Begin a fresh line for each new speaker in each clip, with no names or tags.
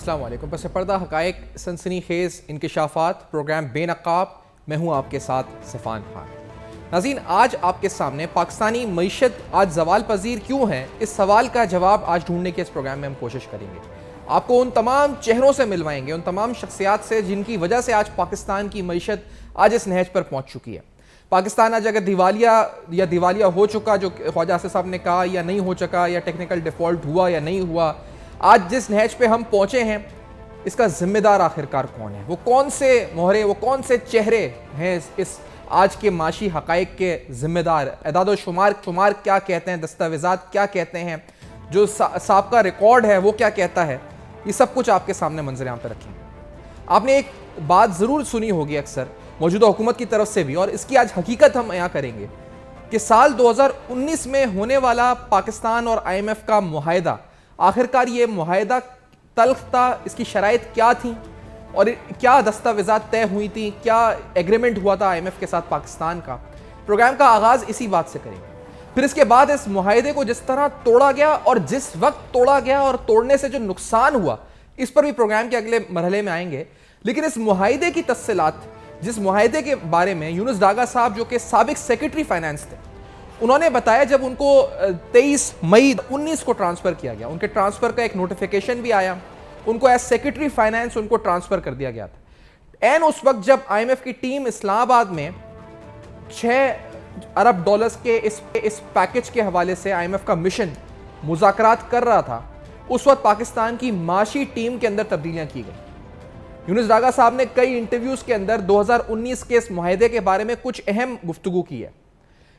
السلام علیکم. پس پردہ حقائق، سنسنی خیز انکشافات، پروگرام بے نقاب. میں ہوں آپ کے ساتھ سفان خان. ناظرین، آج آپ کے سامنے پاکستانی معیشت آج زوال پذیر کیوں ہے، اس سوال کا جواب آج ڈھونڈنے کی اس پروگرام میں ہم کوشش کریں گے. آپ کو ان تمام چہروں سے ملوائیں گے، ان تمام شخصیات سے جن کی وجہ سے آج پاکستان کی معیشت آج اس نہج پر پہنچ چکی ہے. پاکستان آج اگر دیوالیہ ہو چکا، جو خواجہ آصف صاحب نے کہا، یا نہیں ہو چکا، یا ٹیکنیکل ڈیفالٹ ہوا یا نہیں ہوا، آج جس نہج پہ ہم پہنچے ہیں اس کا ذمہ دار آخرکار کون ہے؟ وہ کون سے مہرے، وہ کون سے چہرے ہیں اس آج کے معاشی حقائق کے ذمہ دار؟ اعداد و شمار کیا کہتے ہیں، دستاویزات کیا کہتے ہیں، جو سابقہ ریکارڈ ہے وہ کیا کہتا ہے، یہ سب کچھ آپ کے سامنے منظر عام پہ رکھیں. آپ نے ایک بات ضرور سنی ہوگی اکثر موجودہ حکومت کی طرف سے بھی، اور اس کی آج حقیقت ہم یہاں کریں گے کہ سال 2019 میں ہونے والا پاکستان اور آئی ایم ایف کا معاہدہ، آخرکار یہ معاہدہ تلخ تھا، اس کی شرائط کیا تھیں اور کیا دستاویزات طے ہوئی تھیں، کیا ایگریمنٹ ہوا تھا آئی ایم ایف کے ساتھ پاکستان کا. پروگرام کا آغاز اسی بات سے کریں گے. پھر اس کے بعد اس معاہدے کو جس طرح توڑا گیا اور جس وقت توڑا گیا اور توڑنے سے جو نقصان ہوا، اس پر بھی پروگرام کے اگلے مرحلے میں آئیں گے. لیکن اس معاہدے کی تفصیلات، جس معاہدے کے بارے میں یونس ڈاگا صاحب جو کہ سابق سیکرٹری فائنانس تھے، انہوں نے بتایا جب ان کو 23 مئی 19 کو ٹرانسفر کیا گیا، ان کے ٹرانسفر کا ایک نوٹیفیکیشن بھی آیا، ان کو ایز سیکرٹری فائنانس ان کو ٹرانسفر کر دیا گیا تھا. این اس وقت جب آئی ایم ایف کی ٹیم اسلام آباد میں 6 ارب ڈالرز کے اس پیکج کے حوالے سے آئی ایم ایف کا مشن مذاکرات کر رہا تھا، اس وقت پاکستان کی معاشی ٹیم کے اندر تبدیلیاں کی گئیں. یونس ڈاگا صاحب نے کئی انٹرویوز کے اندر 2019 کے اس معاہدے کے بارے میں کچھ اہم گفتگو کی ہے.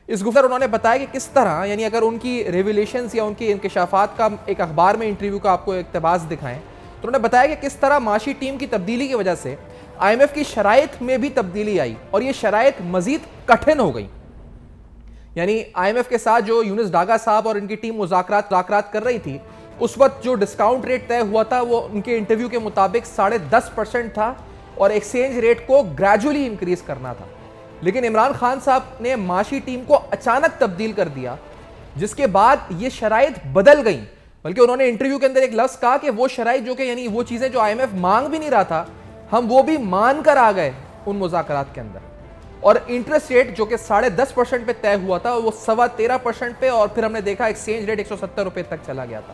اس گفتگو انہوں نے بتایا کہ کس طرح، یعنی اگر ان کی ریویلیشنز یا ان کی انکشافات کا ایک اخبار میں انٹرویو کا آپ کو اقتباس دکھائیں تو انہوں نے بتایا کہ کس طرح معاشی ٹیم کی تبدیلی کی وجہ سے آئی ایم ایف کی شرائط میں بھی تبدیلی آئی اور یہ شرائط مزید کٹھن ہو گئی. یعنی آئی ایم ایف کے ساتھ جو یونس ڈاگا صاحب اور ان کی ٹیم مذاکرات کر رہی تھی، اس وقت جو ڈسکاؤنٹ ریٹ طے ہوا تھا وہ ان کے انٹرویو کے مطابق 10.5% تھا اور ایکسچینج ریٹ کو گریجولی انکریز کرنا تھا. لیکن عمران خان صاحب نے معاشی ٹیم کو اچانک تبدیل کر دیا، جس کے بعد یہ شرائط بدل گئیں. بلکہ انہوں نے انٹرویو کے اندر ایک لفظ کہا کہ وہ شرائط جو کہ یعنی وہ چیزیں جو آئی ایم ایف مانگ بھی نہیں رہا تھا، ہم وہ بھی مان کر آ گئے ان مذاکرات کے اندر. اور انٹرسٹ ریٹ جو کہ 10.5% پہ طے ہوا تھا وہ 13.25% پہ، اور پھر ہم نے دیکھا ایکسچینج ریٹ 170 روپے تک چلا گیا تھا.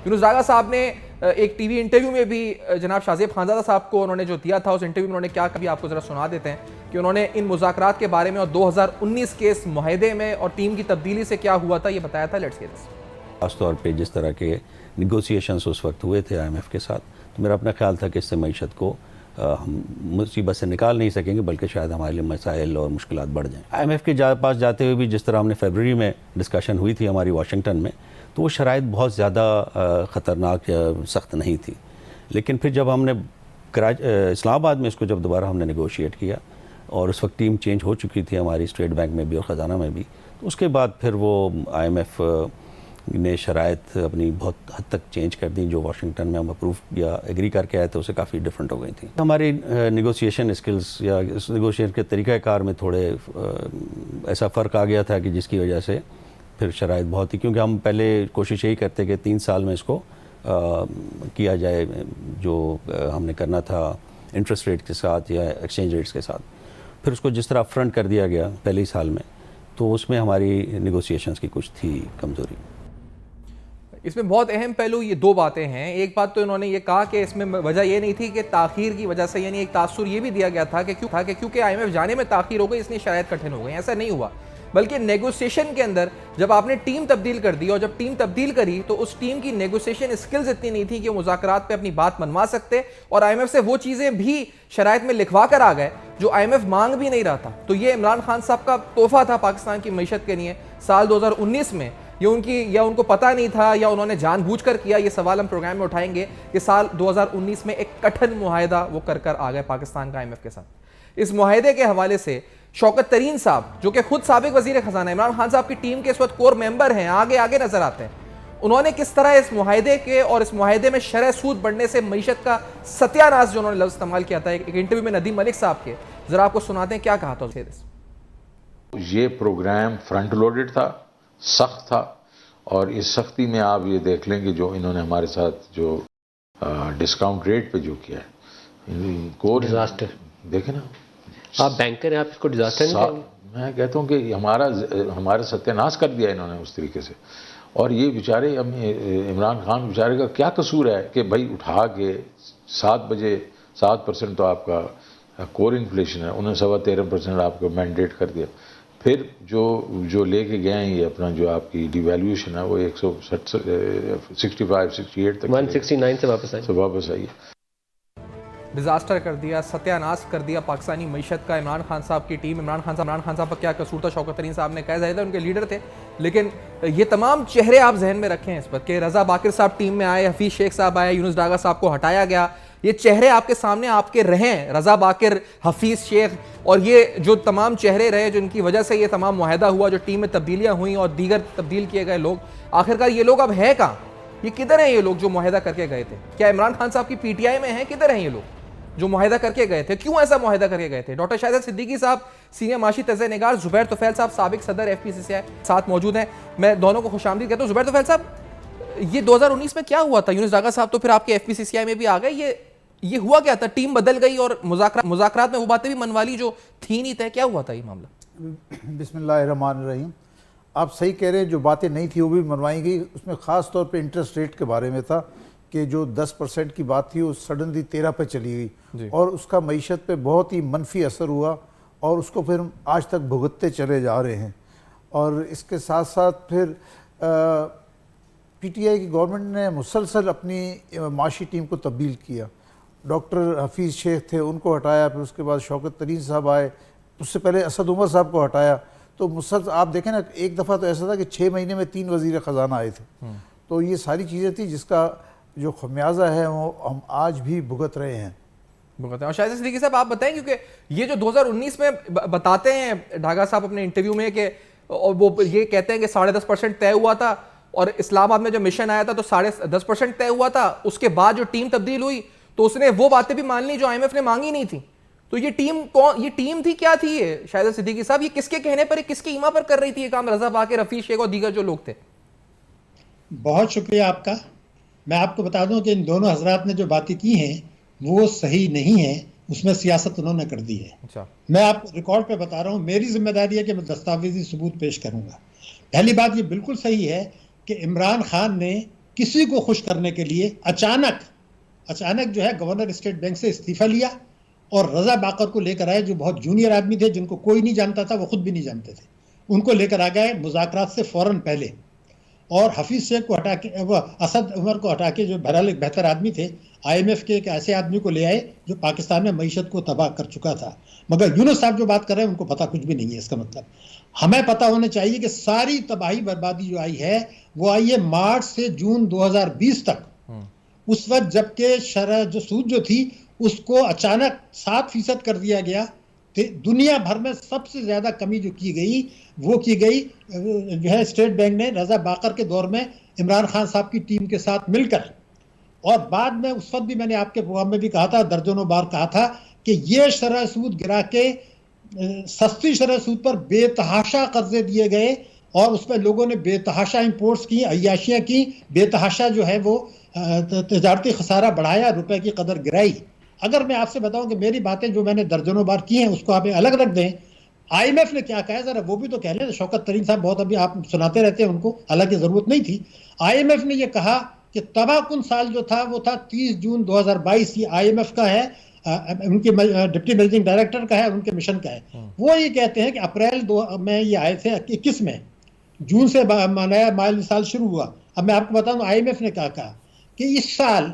یونس ڈاگا صاحب نے ایک ٹی وی انٹرویو میں بھی جناب شاہ خانزادہ صاحب کو انہوں نے جو دیا تھا، اس انٹرویو میں انہوں نے کیا کبھی آپ کو ذرا سنا دیتے ہیں کہ انہوں نے ان مذاکرات کے بارے میں اور 2019 کے اس معاہدے میں اور ٹیم کی تبدیلی سے کیا ہوا تھا یہ بتایا تھا. لیٹس ہیئر دس.
خاص طور پہ جس طرح کے نیگوسیشنز اس وقت ہوئے تھے آئی ایم ایف کے ساتھ، تو میرا اپنا خیال تھا کہ اس سے معیشت کو ہم مصیبت سے نکال نہیں سکیں گے، بلکہ شاید ہمارے لیے مسائل اور مشکلات بڑھ جائیں. آئی ایم ایف کے پاس جاتے ہوئے بھی جس طرح ہم نے فیبرری میں ڈسکشن ہوئی تھی ہماری واشنگٹن میں، تو وہ شرائط بہت زیادہ خطرناک یا سخت نہیں تھی. لیکن پھر جب ہم نے اسلام آباد میں اس کو جب دوبارہ ہم نے نیگوشیٹ کیا، اور اس وقت ٹیم چینج ہو چکی تھی ہماری اسٹیٹ بینک میں بھی اور خزانہ میں بھی، تو اس کے بعد پھر وہ آئی ایم ایف نے شرائط اپنی بہت حد تک چینج کر دیں. جو واشنگٹن میں ہم اپروو یا ایگری کر کے آئے تھے اسے کافی ڈفرینٹ ہو گئی تھیں. ہماری نیگوسیشن اسکلز یا اس نیگوشیشن کے طریقہ کار میں تھوڑے ایسا فرق آ گیا تھا کہ جس کی وجہ سے پھر شرائط بہت ہی، کیونکہ ہم پہلے کوشش یہی کرتے کہ 3 سال میں اس کو کیا جائے جو ہم نے کرنا تھا انٹرسٹ ریٹ کے ساتھ یا ایکسچینج ریٹس کے ساتھ. پھر اس کو جس طرح فرنٹ کر دیا گیا پہلے ہی سال میں، تو اس میں ہماری نیگوسیشنز کی کچھ تھی کمزوری.
اس میں بہت اہم پہلو یہ 2 باتیں ہیں. ایک بات تو انہوں نے یہ کہا کہ اس میں وجہ یہ نہیں تھی کہ تاخیر کی وجہ سے، یعنی ایک تاثر یہ بھی دیا گیا تھا کہ کیونکہ آئی ایم ایف جانے میں تاخیر ہو گئی اس لیے شرائط کٹھن ہو گئی. ایسا نہیں ہوا، بلکہ نیگوسیشن کے اندر جب آپ نے ٹیم تبدیل کر دی اور جب ٹیم تبدیل کری تو اس ٹیم کی نیگوسیشن اسکلز اتنی نہیں تھی کہ وہ مذاکرات پہ اپنی بات منوا سکتے، اور آئی ایم ایف سے وہ چیزیں بھی شرائط میں لکھوا کر آ گئے جو آئی ایم ایف مانگ بھی نہیں رہا تھا. تو یہ عمران خان صاحب کا تحفہ تھا پاکستان کی معیشت کے لیے سال 2019 میں. یہ ان کو پتہ نہیں تھا یا انہوں نے جان بوجھ کر کیا، یہ سوال ہم پروگرام میں اٹھائیں گے کہ سال 2019 میں ایک کٹھن معاہدہ وہ کر آ گئے پاکستان کا آئی ایم ایف کے ساتھ. اس معاہدے کے حوالے سے شوکت ترین صاحب جو کہ خود سابق وزیر خزانہ عمران خان صاحب کی ٹیم کے اس وقت کور ممبر ہیں، آگے نظر آتے ہیں، انہوں نے کس طرح اس معاہدے کے اور اس معاہدے میں شرح سود بڑھنے سے معیشت کا ستیہ ناش جو انہوں نے لفظ استعمال کیا تھا ایک انٹرویو میں ندیم ملک صاحب کے، ذرا آپ کو سناتے ہیں کیا کہا تھا.
یہ پروگرام فرنٹ لوڈڈ تھا، سخت تھا، اور اس سختی میں آپ یہ دیکھ لیں کہ جو انہوں نے ہمارے ساتھ جو ڈسکاؤنٹ ریٹ پہ جو کیا ہے کور
ڈیزاسٹر.
دیکھیں نا,
آپ بینکر ہیں, آپ اس کو ڈیزاسٹر نہیں کہیں گے؟
میں کہتا ہوں کہ ہمارا ستیہ ناش کر دیا انہوں نے اس طریقے سے. اور یہ بیچارے عمران خان بیچارے کا کیا قصور ہے کہ بھائی اٹھا کے 7% تو آپ کا کور انفلیشن ہے, انہیں 13.25% آپ کو مینڈیٹ کر دیا. پھر جو لے کے گئے ہیں یہ اپنا جو آپ کی ڈی ویلیویشن ہے وہ 65-68 تک
169 سے واپس
آئی.
ڈیزاسٹر کر دیا, ستیہ ناش کر دیا پاکستانی معیشت کا عمران خان صاحب کی ٹیم. عمران خان صاحب کا کیا قصور تھا؟ شوکت ترین صاحب نے کہا ظاہر ہے ان کے لیڈر تھے, لیکن یہ تمام چہرے آپ ذہن میں رکھیں اس پر کہ رضا باقر صاحب ٹیم میں آئے, حفیظ شیخ صاحب آئے, یونس ڈاگا صاحب کو ہٹایا گیا. یہ چہرے آپ کے سامنے آپ کے رہیں, رضا باقر, حفیظ شیخ, اور یہ جو تمام چہرے رہے جن کی وجہ سے یہ تمام معاہدہ ہوا, جو ٹیم میں تبدیلیاں ہوئیں اور دیگر تبدیل کیے گئے لوگ, آخرکار یہ لوگ اب ہے کہاں؟ یہ کدھر ہیں یہ لوگ جو معاہدہ کر کے گئے تھے؟ کیا عمران خان صاحب کی پی ٹی آئی میں ہیں؟ کدھر ہیں یہ لوگ جو معاہدہ کر کے گئے تھے؟ کیوں ایسا معاہدہ کر کے گئے تھے؟ ڈاکٹر شاہزاد صدیقی صاحب سینئر معاشی تجزیہ نگار, زبیر طفیل صاحب سابق صدر ایف پی سی سی آئی ساتھ موجود ہیں. میں دونوں کو خوش آمدید کہتا ہوں. زبیر طفیل صاحب, یہ 2019 میں کیا ہوا تھا؟ یونس ڈاگا صاحب تو پھر آپ کے ایف پی سی سی آئی میں بھی آ گئے, یہ ہوا کیا تھا؟ ٹیم بدل گئی اور مذاکرات میں وہ باتیں بھی منوا لی جو تھی نہیں طے. کیا ہوا تھا یہ معاملہ؟
بسم اللہ الرحمن الرحیم. آپ صحیح کہہ رہے ہیں, جو باتیں نہیں تھی وہ بھی منوائی گئی. اس میں خاص طور پہ انٹرسٹ ریٹ کے بارے میں تھا کہ جو 10% کی بات تھی وہ سڈنلی 13 پہ چلی گئی, اور اس کا معیشت پہ بہت ہی منفی اثر ہوا, اور اس کو پھر آج تک بھگتتے چلے جا رہے ہیں. اور اس کے ساتھ ساتھ پھر پی ٹی آئی کی گورنمنٹ نے مسلسل اپنی معاشی ٹیم کو تبدیل کیا. ڈاکٹر حفیظ شیخ تھے, ان کو ہٹایا, پھر اس کے بعد شوکت ترین صاحب آئے, اس سے پہلے اسد عمر صاحب کو ہٹایا. تو مسلسل آپ دیکھیں نا, ایک دفعہ تو ایسا تھا کہ 6 مہینے میں 3 وزیر خزانہ آئے تھے. تو یہ ساری چیزیں تھیں جس کا جو خمیازہ ہے وہ ہم آج بھی بھگت رہے ہیں.
اور شاہزاد صدیقی صاحب آپ بتائیں, کیونکہ یہ جو 2019 میں بتاتے ہیں ڈھاگا صاحب اپنے انٹرویو میں کہ وہ یہ کہتے ہیں کہ 10.5% طے ہوا تھا, اور اسلام آباد میں جب مشن آیا تھا تو 10.5% طے ہوا تھا. اس کے بعد جو ٹیم تبدیل ہوئی تو اس نے وہ باتیں بھی مان لی جو آئی ایم ایف نے مانگی نہیں تھی. تو یہ ٹیم تھی, کیا تھی یہ شاہزاد صدیقی صاحب؟ یہ کس کے کہنے پر, کس کی ایما پر کر رہی تھی یہ کام رضا باقر, حفیظ شیخ اور دیگر جو لوگ تھے؟
بہت شکریہ آپ کا. میں آپ کو بتا دوں کہ ان دونوں حضرات نے جو باتیں کی ہیں وہ صحیح نہیں ہیں, اس میں سیاست انہوں نے کر دی ہے. میں آپ کو ریکارڈ پہ بتا رہا ہوں, میری ذمہ داری ہے کہ میں دستاویزی ثبوت پیش کروں گا. پہلی بات یہ بالکل صحیح ہے کہ عمران خان نے کسی کو خوش کرنے کے لیے اچانک جو ہے گورنر اسٹیٹ بینک سے استعفیٰ لیا, اور رضا باقر کو لے کر آئے جو بہت جونیئر آدمی تھے, جن کو کوئی نہیں جانتا تھا, وہ خود بھی نہیں جانتے تھے. ان کو لے کر آ گئے مذاکرات سے فوراً پہلے, اور حفیظ شیخ کو ہٹا کے, وہ اسد عمر کو ہٹا کے, جو بہرحال ایک بہتر آدمی تھے, آئی ایم ایف کے ایک ایسے آدمی کو لے آئے جو پاکستان میں معیشت کو تباہ کر چکا تھا. مگر یونس صاحب جو بات کر رہے ہیں ان کو پتہ کچھ بھی نہیں ہے. اس کا مطلب ہمیں پتہ ہونا چاہیے کہ ساری تباہی بربادی جو آئی ہے وہ آئی ہے مارچ سے جون 2020 تک. اس وقت جبکہ شرح جو سود جو تھی اس کو اچانک 7% کر دیا گیا. دنیا بھر میں سب سے زیادہ کمی جو کی گئی وہ کی گئی جو ہے اسٹیٹ بینک نے رضا باقر کے دور میں عمران خان صاحب کی ٹیم کے ساتھ مل کر. اور بعد میں اس وقت بھی میں نے آپ کے پروگرام میں بھی کہا تھا, درجنوں بار کہا تھا کہ یہ شرح سود گرا کے سستی شرح سود پر بے تحاشا قرضے دیے گئے, اور اس پہ لوگوں نے بے تحاشا امپورٹس کی, عیاشیاں کی, بے تحاشا جو ہے وہ تجارتی خسارہ بڑھایا, روپے کی قدر گرائی. اگر میں آپ سے بتاؤں کہ میری باتیں جو میں نے درجنوں بار کی ہیں اس کو آپ الگ رکھ دیں, آئی ایم ایف نے کیا کہا ہے ذرا وہ بھی تو کہہ لیں. شوکت ترین صاحب بہت ابھی آپ سناتے رہتے ہیں, ان کو حالانکہ ضرورت نہیں تھی. آئی ایم ایف نے یہ کہا کہ تباہ کن سال جو تھا وہ تھا 30 جون 2022. یہ آئی ایم ایف کا ہے, ان کے ڈپٹی مینیجنگ ڈائریکٹر کا ہے, ان کے مشن کا ہے. وہ یہ کہتے ہیں کہ اپریل میں یہ آئے تھے 21 میں, جون سے نیا مالی سال شروع ہوا. اب میں آپ کو بتاؤں آئی ایم ایف نے کیا کہا کہ اس سال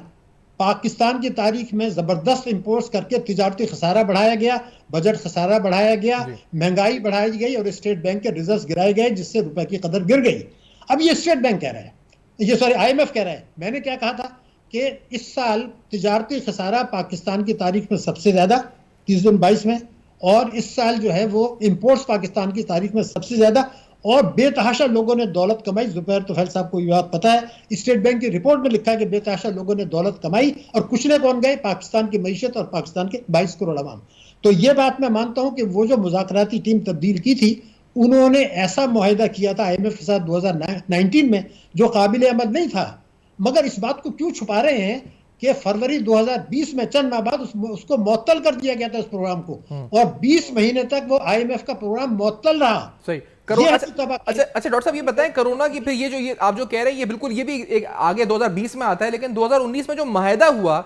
پاکستان کی تاریخ میں زبردست امپورٹس کر کے تجارتی خسارہ بڑھایا گیا, بجٹ خسارہ بڑھایا گیا, مہنگائی بڑھائی گئی, اور اسٹیٹ بینک کے ریزروز گرائے گئے جس سے روپے کی قدر گر گئی. اب یہ اسٹیٹ بینک کہہ رہا ہے, یہ آئی ایم ایف کہہ رہا ہے. میں نے کیا کہا تھا کہ اس سال تجارتی خسارہ پاکستان کی تاریخ میں سب سے زیادہ 30 جون 22 میں, اور اس سال جو ہے وہ امپورٹس پاکستان کی تاریخ میں سب سے زیادہ, اور بے تحاشا لوگوں نے دولت کمائی. زبیر طفیل صاحب کو یہ بات پتہ ہے, اسٹیٹ بینک کی رپورٹ میں لکھا ہے کہ بے تحاشا لوگوں نے دولت کمائی, اور کچھ نے کون گئے, پاکستان کی معیشت اور پاکستان کے 22 کروڑ عوام. تو یہ بات میں مانتا ہوں کہ وہ جو مذاکراتی ٹیم تبدیل کی تھی انہوں نے ایسا معاہدہ کیا تھا آئی ایم ایف کے ساتھ 2019 میں جو قابل عمل نہیں تھا. مگر اس بات کو کیوں چھپا رہے ہیں کہ فروری 2020 میں چند ماہ بعد اس کو معطل کر دیا گیا تھا اس پروگرام کو, اور 20 مہینے تک وہ IMF کا پروگرام معطل رہا.
صحیح. اچھا ڈاکٹر صاحب یہ بتائیں کرونا کی پھر یہ آپ جو کہہ رہے ہیں یہ بالکل یہ بھی ایک آگے 2020 میں آتا ہے, لیکن 2019 میں جو معاہدہ ہوا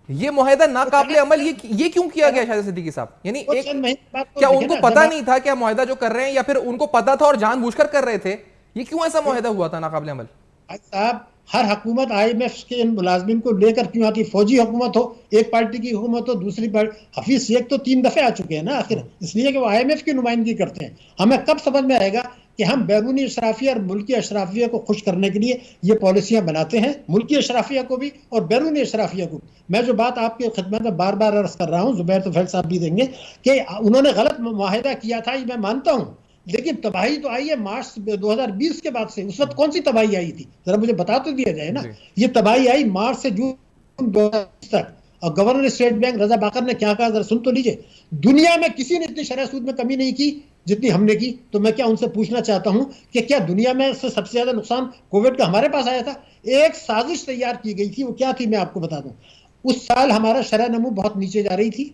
یہ معاہدہ ناقابل عمل یہ کیوں کیا گیا شاہد صدیقی صاحب؟ یعنی کیا ان کو پتہ نہیں تھا کہ معاہدہ جو کر رہے ہیں, یا پھر ان کو پتہ تھا اور جان بوجھ کر رہے تھے؟ یہ کیوں ایسا معاہدہ ہوا تھا ناقابل عمل؟
صاحب ہر حکومت IMF کے ان ملازمین کو لے کر کیوں آتی؟ فوجی حکومت ہو, ایک پارٹی کی حکومت ہو, دوسری پارٹی, حفیظ شیخ تو 3 دفعے آ چکے ہیں نا آخر, اس لیے کہ وہ IMF کی نمائندگی کرتے ہیں. ہمیں کب سمجھ میں آئے گا کہ ہم بیرونی اشرافیہ اور ملکی اشرافیہ کو خوش کرنے کے لیے یہ پالیسیاں بناتے ہیں, ملکی اشرافیہ کو بھی اور بیرونی اشرافیہ کو. میں جو بات آپ کے خدمت میں بار بار عرض کر رہا ہوں, زبیر طفیل صاحب بھی دیں گے, کہ انہوں نے غلط معاہدہ کیا تھا, یہ میں مانتا ہوں, لیکن تباہی تو آئی ہے مارچ 2020 کے بعد سے. اس وقت کون سی تباہی آئی تھی ذرا مجھے بتا تو دیا جائے نا. یہ تباہی آئی مارچ سے جون 2020 تک, اور گورنر اسٹیٹ بینک رضا باقر نے کیا کہا ذرا سن تو لیجئے. دنیا میں کسی نے اتنی شرح سود میں کمی نہیں کی جتنی ہم نے کی. تو میں کیا ان سے پوچھنا چاہتا ہوں کہ کیا دنیا میں سے سب سے زیادہ نقصان کووڈ کا ہمارے پاس آیا تھا؟ ایک سازش تیار کی گئی تھی, وہ کیا تھی میں آپ کو بتا دوں. اس سال ہمارا شرح نمو بہت نیچے جا رہی تھی,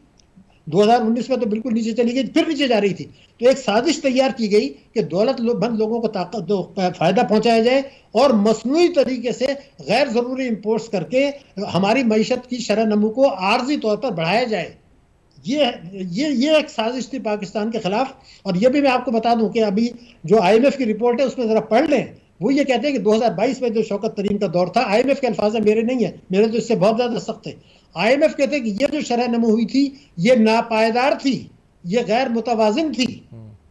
2019 میں تو بالکل نیچے چلی گئی, پھر نیچے جا رہی تھی. تو ایک سازش تیار کی گئی کہ دولت مند لوگوں کو فائدہ پہنچایا جائے اور مصنوعی طریقے سے غیر ضروری امپورٹس کر کے ہماری معیشت کی شرح نمو کو عارضی طور پر بڑھایا جائے. یہ ایک سازش تھی پاکستان کے خلاف. اور یہ بھی میں آپ کو بتا دوں کہ ابھی جو IMF کی رپورٹ ہے اس میں ذرا پڑھ لیں, وہ یہ کہتے ہیں کہ 2022 میں جو شوکت ترین کا دور تھا, IMF کے الفاظ میرے نہیں ہیں, میرے تو اس سے بہت زیادہ سخت ہے. IMF کہتے ہیں کہ یہ جو شرح نمو ہوئی تھی یہ ناپائیدار تھی, یہ غیر متوازن تھی.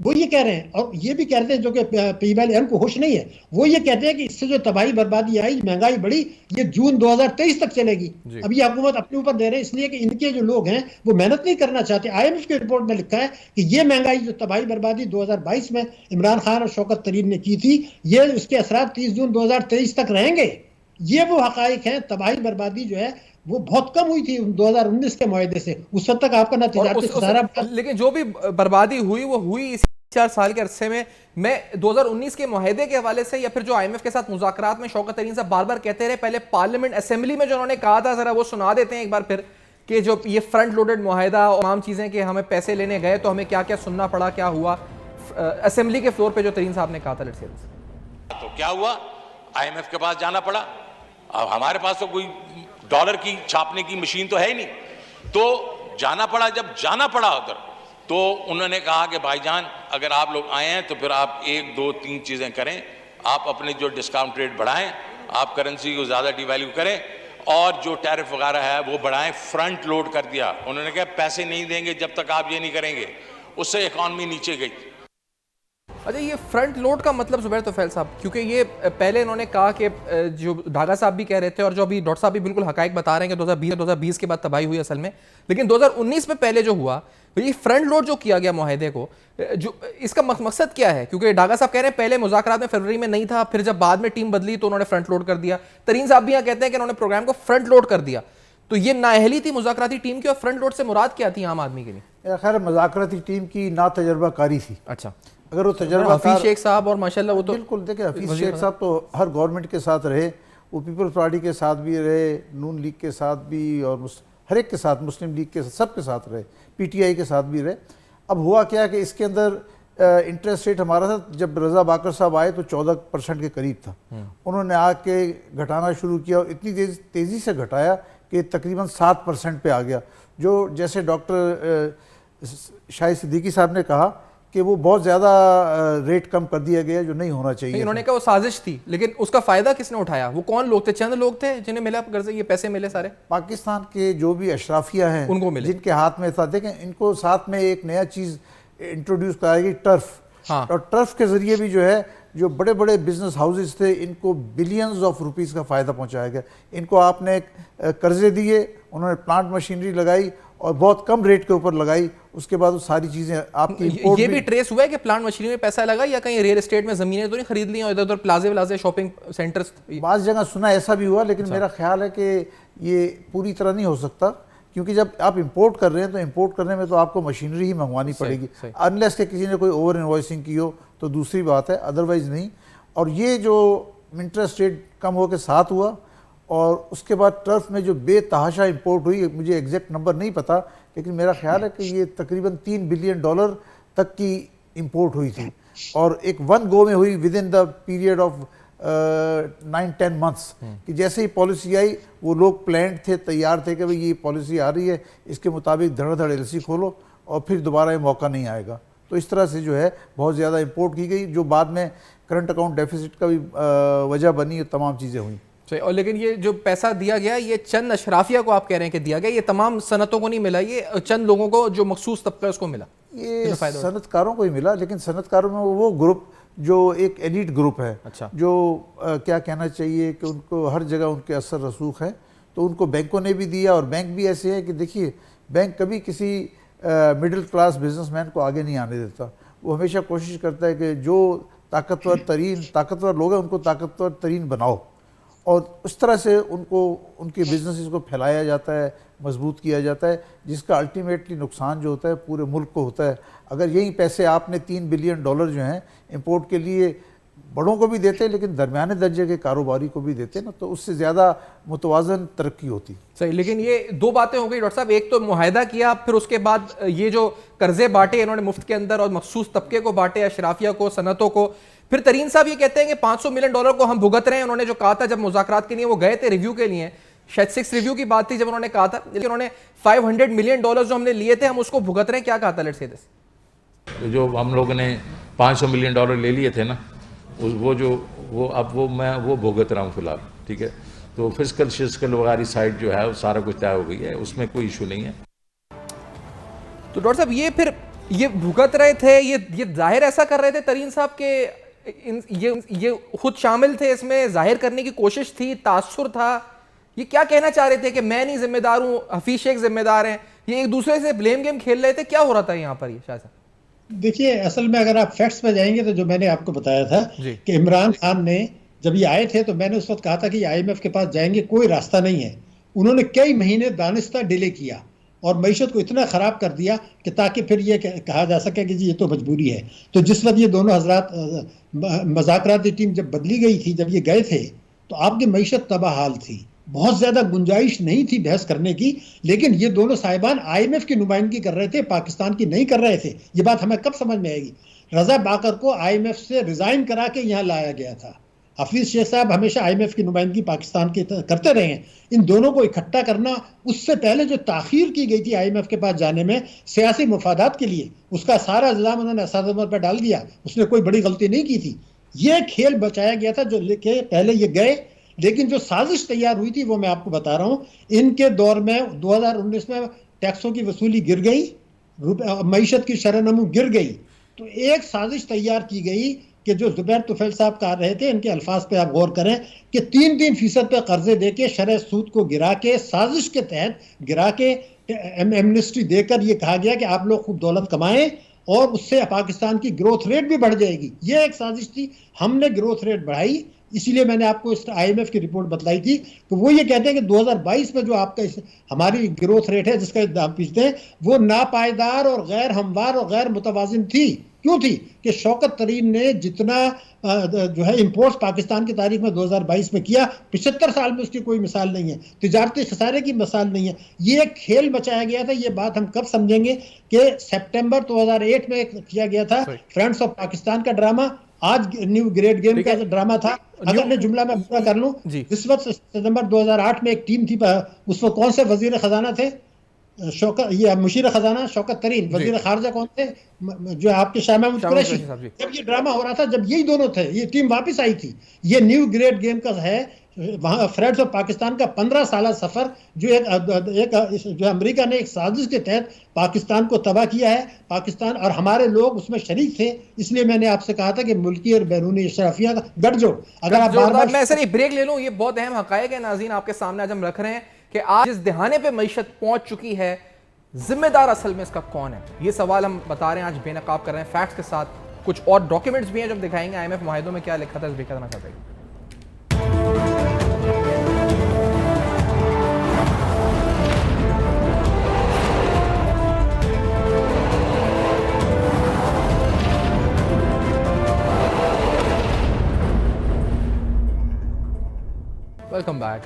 وہ یہ کہہ رہے ہیں, اور یہ بھی کہتے ہیں جو کہ PBL کو خوش نہیں ہے, وہ یہ کہتے ہیں کہ اس سے جو تباہی بربادی آئی, مہنگائی بڑھی, یہ جون 2023 تک چلے گی. اب یہ حکومت اپنے اوپر دے رہے ہیں اس لیے کہ ان کے جو لوگ ہیں وہ محنت نہیں کرنا چاہتے. IMF کی رپورٹ میں لکھا ہے کہ یہ مہنگائی جو تباہی بربادی 2022 میں عمران خان اور شوکت ترین نے کی تھی, یہ اس کے اثرات 30 جون 2023 تک رہیں گے. یہ وہ حقائق ہیں. تباہی بربادی جو ہے وہ بہت کم ہوئی تھی 2019 کے معاہدے سے, اس وقت تک آپ کا نہ تجارتی خسارہ.
لیکن جو بھی بربادی ہوئی وہ ہوئی اس 4 سال کے عرصے میں. میں 2019 کے معاہدے کے حوالے سے یا پھر جو IMF کے ساتھ مذاکرات میں شوکت ترین صاحب بار بار کہتے رہے, پہلے پارلیمنٹ اسمبلی میں جو انہوں نے کہا تھا ذرا وہ سنا دیتے ہیں ایک بار پھر, کہ جو یہ فرنٹ لوڈڈ معاہدہ اور تمام چیزیں کہ ہمیں پیسے لینے گئے تو ہمیں کیا کیا سننا پڑا, کیا ہوا اسمبلی کے فلور پہ جو ترین صاحب نے کہا تھا.
تو کیا ہوا, IMF کے پاس جانا پڑا. اب ہمارے پاس تو کوئی ڈالر کی چھاپنے کی مشین تو ہے ہی نہیں, تو جانا پڑا. جب جانا پڑا ادھر تو انہوں نے کہا کہ بھائی جان اگر آپ لوگ آئے ہیں تو پھر آپ 1 2 3 چیزیں کریں. آپ اپنے جو ڈسکاؤنٹ ریٹ بڑھائیں, آپ کرنسی کو زیادہ ڈی ویلیو کریں, اور جو ٹیرف وغیرہ ہے وہ بڑھائیں. فرنٹ لوڈ کر دیا. انہوں نے کہا پیسے نہیں دیں گے جب تک آپ یہ نہیں کریں گے. اس سے اکانومی نیچے گئی.
اچھا یہ فرنٹ لوڈ کا مطلب زبیر طفیل صاحب, کیونکہ یہ پہلے انہوں نے کہا کہ جو ڈھاگا صاحب بھی کہہ رہے تھے اور جو ابھی ڈاکٹر صاحب بھی بالکل حقائق بتا رہے ہیں کہ 2020 کے بعد تباہی ہوئی اصل میں, لیکن 2019 میں پہلے جو ہوا یہ فرنٹ لوڈ جو کیا گیا معاہدے کو, جو اس کا مقصد کیا ہے؟ کیونکہ ڈھاگا صاحب کہہ رہے ہیں پہلے مذاکرات میں فروری میں نہیں تھا, پھر جب بعد میں ٹیم بدلی تو انہوں نے فرنٹ لوڈ کر دیا. ترین صاحب بھی یہاں کہتے ہیں کہ انہوں نے پروگرام کو فرنٹ لوڈ کر دیا. تو یہ نااہلی تھی مذاکراتی ٹیم کی, اور فرنٹ لوڈ سے مراد کیا تھی عام آدمی کے لیے؟
خیر مذاکراتی ٹیم کی نا تجربہ کاری تھی.
اچھا,
اگر وہ تجربہ
حفیظ شیخ صاحب اور ماشاءاللہ وہ تو
بالکل دیکھیں, حفیظ شیخ صاحب تو ہر گورنمنٹ کے ساتھ رہے, وہ پیپلز پارٹی کے ساتھ بھی رہے, نون لیگ کے ساتھ بھی, اور ہر ایک کے ساتھ, مسلم لیگ کے سب کے ساتھ رہے, PTI کے ساتھ بھی رہے. اب ہوا کیا کہ اس کے اندر انٹرسٹ ریٹ ہمارا تھا جب رضا باقر صاحب آئے تو 14% کے قریب تھا. انہوں نے آ کے گھٹانا شروع کیا, اور اتنی تیزی سے گھٹایا کہ تقریباً 7% پہ آ گیا. جو جیسے ڈاکٹر شاہد صدیقی صاحب نے کہا کہ وہ بہت زیادہ ریٹ کم کر دیا گیا جو نہیں ہونا چاہیے.
انہوں نے کہا وہ سازش تھی, لیکن اس کا فائدہ کس نے اٹھایا؟ وہ کون لوگ تھے؟ چند لوگ تھے جنہیں ملا غرض یہ پیسے ملے سارے
پاکستان کے جو بھی اشرافیہ ہیں
ان کو ملے,
جن کے ہاتھ میں تھا. دیکھیں ان کو ساتھ میں ایک نیا چیز انٹروڈیوس کرائی گئی, ٹرف. اور ٹرف کے ذریعے بھی جو ہے جو بڑے بڑے بزنس ہاؤسز تھے ان کو بلینز آف روپیز کا فائدہ پہنچایا گیا. ان کو آپ نے قرضے دیے, انہوں نے پلانٹ مشینری لگائی اور بہت کم ریٹ کے اوپر لگائی. اس کے بعد وہ ساری چیزیں آپ کی امپورٹ.
یہ بھی ٹریس ہوا ہے کہ پلانٹ مشینری میں پیسہ لگا یا کہیں ریل اسٹیٹ میں زمینیں تو نہیں خرید لی اور ادھر ادھر پلازے شاپنگ سینٹرز؟
بعض جگہ سنا ایسا بھی ہوا, لیکن میرا خیال ہے کہ یہ پوری طرح نہیں ہو سکتا, کیونکہ جب آپ امپورٹ کر رہے ہیں تو امپورٹ کرنے میں تو آپ کو مشینری ہی منگوانی پڑے گی, انلیس کہ کسی نے کوئی اوور انوائسنگ کی ہو تو دوسری بات ہے, ادروائز نہیں. اور یہ جو انٹرسٹ ریٹ کم ہو کے ساتھ ہوا, اور اس کے بعد ٹرف میں جو بے تحاشا امپورٹ ہوئی، مجھے ایگزیکٹ نمبر نہیں پتا، لیکن میرا خیال ہے کہ یہ تقریباً $3 بلین تک کی امپورٹ ہوئی تھی، اور ایک ون گو میں ہوئی with in the period of 9-10 months، کہ جیسے ہی پالیسی آئی وہ لوگ پلانڈ تھے، تیار تھے کہ بھئی یہ پالیسی آ رہی ہے، اس کے مطابق دھڑ دھڑ LC کھولو اور پھر دوبارہ یہ موقع نہیں آئے گا. تو اس طرح سے جو ہے بہت زیادہ امپورٹ کی گئی، جو بعد میں کرنٹ اکاؤنٹ ڈیفیسٹ کا بھی وجہ بنی، اور تمام چیزیں ہوئیں.
اور لیکن یہ جو پیسہ دیا گیا یہ چند اشرافیہ کو آپ کہہ رہے ہیں کہ دیا گیا، یہ تمام صنعتوں کو نہیں ملا، یہ چند لوگوں کو جو مخصوص طبقہ اس کو ملا،
یہ صنعت کاروں کو ہی ملا. لیکن صنعت کاروں میں وہ گروپ جو ایک ایلیٹ گروپ ہے، جو کیا کہنا چاہیے کہ ان کو ہر جگہ ان کے اثر رسوخ ہے، تو ان کو بینکوں نے بھی دیا. اور بینک بھی ایسے ہیں کہ دیکھیے بینک کبھی کسی مڈل کلاس بزنس مین کو آگے نہیں آنے دیتا. وہ ہمیشہ کوشش کرتا ہے کہ جو طاقتور لوگ ہیں ان کو طاقتور ترین بناؤ، اور اس طرح سے ان کو ان کے بزنسز کو پھیلایا جاتا ہے، مضبوط کیا جاتا ہے، جس کا الٹیمیٹلی نقصان جو ہوتا ہے پورے ملک کو ہوتا ہے. اگر یہی پیسے آپ نے $3 بلین جو ہیں امپورٹ کے لیے بڑوں کو بھی دیتے لیکن درمیانے درجے کے کاروباری کو بھی دیتے نا، تو اس سے زیادہ متوازن ترقی ہوتی.
صحیح. لیکن یہ دو باتیں ہو گئی ڈاکٹر صاحب، ایک تو معاہدہ کیا، پھر اس کے بعد یہ جو قرضے بانٹے انہوں نے مفت کے اندر اور مخصوص طبقے کو بانٹے، اشرافیہ کو، صنعتوں کو. پھر ترین صاحب یہ کہتے ہیں کہ $500 ملین کو ہم بھگت رہے ہیں. انہوں نے جو کہا تھا جب مذاکرات کے لیے وہ گئے تھے ریویو کے لیے، شاید 6 ریویو کی بات تھی جب انہوں نے کہا تھا، لیکن انہوں نے $500 ملین جو ہم نے لیے تھے ہم اس کو بھگت رہے ہیں. کیا کہا تھا؟ لیٹس سی دس.
جو ہم لوگوں نے $500 ملین لے لیے تھے نا، وہ اب میں بھگت رہا ہوں فی الحال. ٹھیک ہے، تو فزیکل وغیرہ سائڈ جو ہے وہ سارا کچھ طے ہو گئی ہے، اس میں کوئی ایشو نہیں ہے.
تو ڈاکٹر صاحب یہ پھر یہ بھگت رہے تھے، یہ ظاہر ایسا کر رہے تھے ترین صاحب کہ یہ خود شامل تھے اس میں، ظاہر کرنے کی کوشش تھی، تاثر تھا. یہ کیا کہنا چاہ رہے تھے کہ میں نہیں ذمہ دار ہوں، حفیظ شیخ ذمہ دار ہیں؟ یہ ایک دوسرے سے بلیم گیم کھیل رہے تھے، کیا ہو رہا تھا یہاں پر؟ یہ شاید
دیکھیے اصل میں اگر آپ فیکٹس پہ جائیں گے تو جو میں نے آپ کو بتایا تھا کہ عمران خان نے جب یہ آئے تھے تو میں نے اس وقت کہا تھا کہ یہ IMF کے پاس جائیں گے، کوئی راستہ نہیں ہے. انہوں نے کئی مہینے دانستہ ڈیلے کیا اور معیشت کو اتنا خراب کر دیا کہ تاکہ پھر یہ کہا جا سکے کہ جی یہ تو مجبوری ہے. تو جس وقت یہ دونوں حضرات مذاکراتی ٹیم جب بدلی گئی تھی، جب یہ گئے تھے تو آپ کی معیشت تباہ حال تھی، بہت زیادہ گنجائش نہیں تھی بحث کرنے کی. لیکن یہ دونوں صاحبان IMF کی نمائندگی کر رہے تھے، پاکستان کی نہیں کر رہے تھے. یہ بات ہمیں کب سمجھ میں آئے گی؟ رضا باقر کو IMF سے ریزائن کرا کے یہاں لایا گیا تھا. حفیظ شیخ صاحب ہمیشہ IMF کی نمائندگی پاکستان کی کرتے رہے ہیں. ان دونوں کو اکٹھا کرنا، اس سے پہلے جو تاخیر کی گئی تھی IMF کے پاس جانے میں سیاسی مفادات کے لیے، اس کا سارا الزام انہوں نے اسد عمر پہ ڈال دیا. اس نے کوئی بڑی غلطی نہیں کی تھی. یہ کھیل بچایا گیا تھا جو کہ پہلے یہ گئے، لیکن جو سازش تیار ہوئی تھی وہ میں آپ کو بتا رہا ہوں. ان کے دور میں 2019 میں ٹیکسوں کی وصولی گر گئی، معیشت کی شرح نمو گر گئی. تو ایک سازش تیار کی گئی کہ جو زبیر طفیل صاحب کہہ رہے تھے، ان کے الفاظ پہ آپ غور کریں کہ 3% پہ قرضے دے کے شرح سود کو گرا کے، سازش کے تحت گرا کے ایمنسٹی دے کر یہ کہا گیا کہ آپ لوگ خوب دولت کمائیں اور اس سے پاکستان کی گروتھ ریٹ بھی بڑھ جائے گی. یہ ایک سازش تھی. ہم نے گروتھ ریٹ بڑھائی، اسی لیے میں نے آپ کو اس IMF کی رپورٹ بتلائی تھی کہ وہ یہ کہتے ہیں کہ 2022 میں جو آپ کا ہماری گروتھ ریٹ ہے جس کا آپ پیچھتے ہیں، وہ ناپائیدار اور غیر ہموار اور غیر متوازن تھی. کیوں تھی؟ کہ شوکت ترین نے جتنا جو ہے امپورٹس پاکستان کی تاریخ میں 2022 میں کیا، 75 سال میں اس کی کوئی مثال نہیں ہے، تجارتی خسارے کی مثال نہیں ہے. یہ ایک کھیل بچایا گیا تھا. یہ بات ہم کب سمجھیں گے کہ سپٹمبر 2008 میں کیا گیا تھا فرینڈس آف پاکستان کا ڈرامہ، آج نیو گریڈ گیم کا ڈرامہ تھا. اگر میں جملہ میں پورا کر لوں، اس وقت ستمبر 2008 میں ایک ٹیم تھی، اس وقت کون سے وزیر خزانہ تھے؟ یہ مشیر خزانہ شوکت ترین. وزیر خارجہ کون تھے؟ جو آپ کے شاہ محمود قریشی. جب یہ ڈرامہ ہو رہا تھا، جب یہی دونوں تھے، یہ ٹیم واپس آئی تھی. یہ نیو گریڈ گیم کا ہے وہاں فرینڈس آف پاکستان کا 15 سالہ سفر، جو جو امریکہ نے ایک سازش کے تحت پاکستان کو تباہ کیا ہے. پاکستان اور ہمارے لوگ اس میں شریک تھے. اس لیے میں نے آپ سے کہا تھا کہ ملکی اور بیرونی اشرافیہ کا گٹھ جوڑ. اگر آپ
میں سر ایک بریک لے لوں، یہ بہت اہم حقائق ہے ناظرین آپ کے سامنے آج ہم رکھ رہے ہیں کہ آج جس دہانے پہ معیشت پہنچ چکی ہے، ذمہ دار اصل میں اس کا کون ہے؟ یہ سوال ہم بتا رہے ہیں، آج بے نقاب کر رہے ہیں فیکٹس کے ساتھ. کچھ اور ڈاکیومنٹس بھی ہیں جو ہم دکھائیں گے IMF معاہدوں میں کیا لکھا تھا، اس بے کرنا چاہتے ہیں. Welcome back.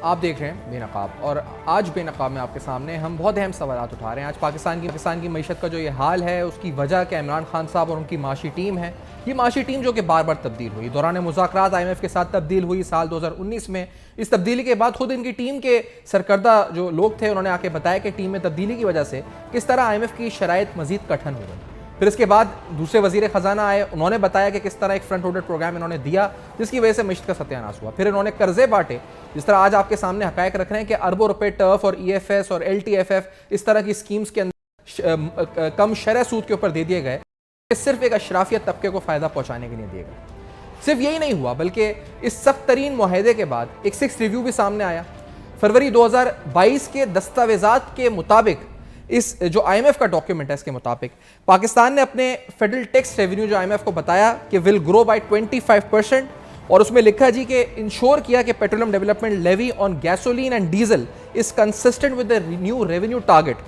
آپ دیکھ رہے ہیں بے نقاب، اور آج بے نقاب میں آپ کے سامنے ہم بہت اہم سوالات اٹھا رہے ہیں. آج پاکستان کی معیشت کا جو یہ حال ہے اس کی وجہ کیا عمران خان صاحب اور ان کی معاشی ٹیم ہے. یہ معاشی ٹیم جو کہ بار بار تبدیل ہوئی، دوران مذاکرات IMF کے ساتھ تبدیل ہوئی سال 2019 میں. اس تبدیلی کے بعد خود ان کی ٹیم کے سرکردہ جو لوگ تھے انہوں نے آ کے بتایا کہ ٹیم میں تبدیلی کی وجہ سے کس طرح IMF کی شرائط مزید کٹھن ہو گئی. پھر اس کے بعد دوسرے وزیر خزانہ آئے، انہوں نے بتایا کہ کس طرح ایک فرنٹ لوڈڈ پروگرام انہوں نے دیا جس کی وجہ سے معیشت کا ستیہ ناش ہوا. پھر انہوں نے قرضے بانٹے، جس طرح آج آپ کے سامنے حقائق رکھ رہے ہیں کہ اربوں روپے ٹرف اور EFS اور LTFF اس طرح کی سکیمز کے اندر کم شرح سود کے اوپر دے دیے گئے، صرف ایک اشرافیہ طبقے کو فائدہ پہنچانے کے لیے دیے گئے. صرف یہی نہیں ہوا بلکہ اس سخت ترین معاہدے کے بعد ایک 6 ریویو بھی سامنے آیا. فروری 2022 کے دستاویزات کے مطابق، اس جو IMF کا ڈاکیومنٹ ہے اس کے مطابق، پاکستان نے اپنے فیڈرل ٹیکس ریونیو جو IMF کو بتایا کہ ول گرو بائی 25%، اور اس میں لکھا جی کہ انشور کیا کہ petroleum development levy on gasoline and diesel is consistent with the new revenue target.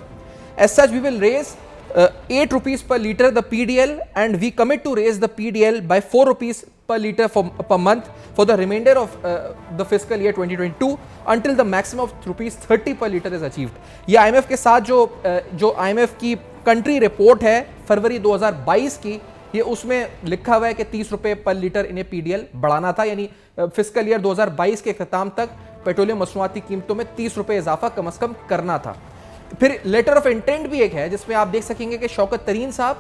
As such we will raise 8 rupees per litre the PDL, and we commit to raise the PDL by 4 rupees per litre per month for the remainder of the fiscal year 2022 until the maximum of rupees 30 per litre is achieved. یہ IMF کے ساتھ جو IMF کی country report ہے فروری 2022 کی، یہ اس میں لکھا ہوا ہے کہ 30 روپے پر لیٹر انہیں PDL بڑھانا تھا، یعنی فسکل ایئر 2022 کے اختتام تک پیٹرولیم مصنوعاتی قیمتوں میں 30 روپے اضافہ کم از کم کرنا تھا. پھر لیٹر آف انٹینٹ بھی ایک ہے جس میں آپ دیکھ سکیں گے کہ شوکت ترین صاحب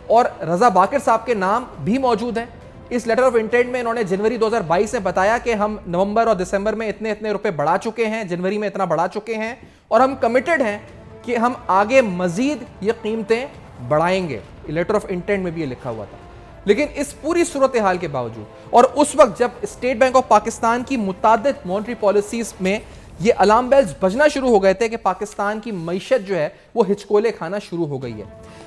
اور رضا باقر صاحب کے نام بھی موجود ہیں. اس لیٹر آف انٹینٹ میں انہوں نے جنوری 2022 میں بتایا کہ ہم نومبر اور دسمبر میں اتنے روپے بڑھا چکے ہیں، جنوری میں اتنا بڑھا چکے ہیں، اور ہم کمیٹڈ ہیں کہ ہم آگے مزید یہ قیمتیں بڑھائیں گے. لیٹر آف انٹینٹ میں بھی یہ لکھا ہوا تھا. لیکن اس پوری صورتحال کے باوجود، اور اس وقت جب اسٹیٹ بینک آف پاکستان کی متعدد مانیٹری پالیسیز میں یہ الارم بیلز بجنا شروع ہو گئے تھے کہ پاکستان کی معیشت جو ہے وہ ہچکولے کھانا شروع ہو گئی ہے.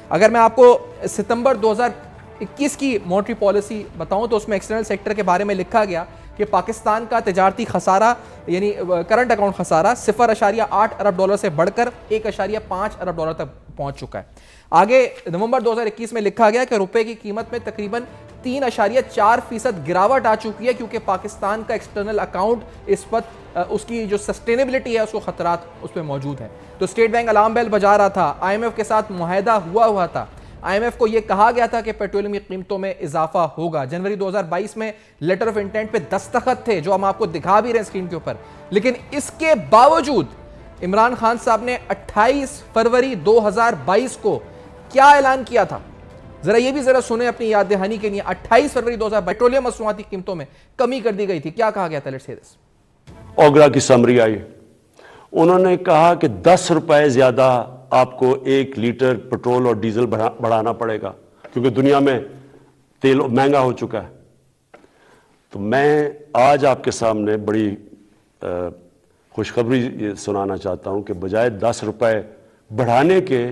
اگر میں آپ کو ستمبر 2021 کی مانیٹری پالیسی بتاؤں تو اس میں ایکسٹرنل سیکٹر کے بارے میں لکھا گیا کہ پاکستان کا تجارتی خسارہ یعنی کرنٹ اکاؤنٹ خسارہ 0.8 ارب ڈالر سے بڑھ کر 1.5 ارب ڈالر تک پہنچ چکا ہے. آگے نومبر 2021 میں لکھا گیا کہ روپے کی قیمت میں تقریباً 3.4% گراوٹ آ چکی ہے کیونکہ پاکستان کا ایکسٹرنل اکاؤنٹ اس وقت اس کی جو سسٹینیبلٹی ہے اس کو خطرات اس پہ موجود ہیں. تو اسٹیٹ بینک الارم بیل بجا رہا تھا. IMF کے ساتھ معاہدہ ہوا تھا. IMF کو یہ کہا گیا تھا کہ پیٹرولیم کی قیمتوں میں اضافہ ہوگا. جنوری 2022 میں لیٹر آف انٹینٹ پہ دستخط تھے جو ہم آپ کو دکھا بھی رہے ہیں اسکرین کے اوپر. لیکن اس کے باوجود عمران خان صاحب نے 28 فروری 2022 کو کیا اعلان کیا تھا؟ ذرا یہ بھی ذرا سنیں اپنی یاد دہانی کے لیے. 28 فروری 2022 پیٹرولیم مصنوعاتی قیمتوں میں کمی کر دی گئی تھی. کیا کہا گیا تھا؟ لیٹس ہیئر دس.
اوگرا کی سمری آئی، انہوں نے کہا کہ 10 روپے زیادہ آپ کو 1 لیٹر پٹرول اور ڈیزل بڑھانا پڑے گا کیونکہ دنیا میں تیل مہنگا ہو چکا ہے. تو میں آج آپ کے سامنے بڑی خوشخبری سنانا چاہتا ہوں کہ بجائے 10 روپے بڑھانے کے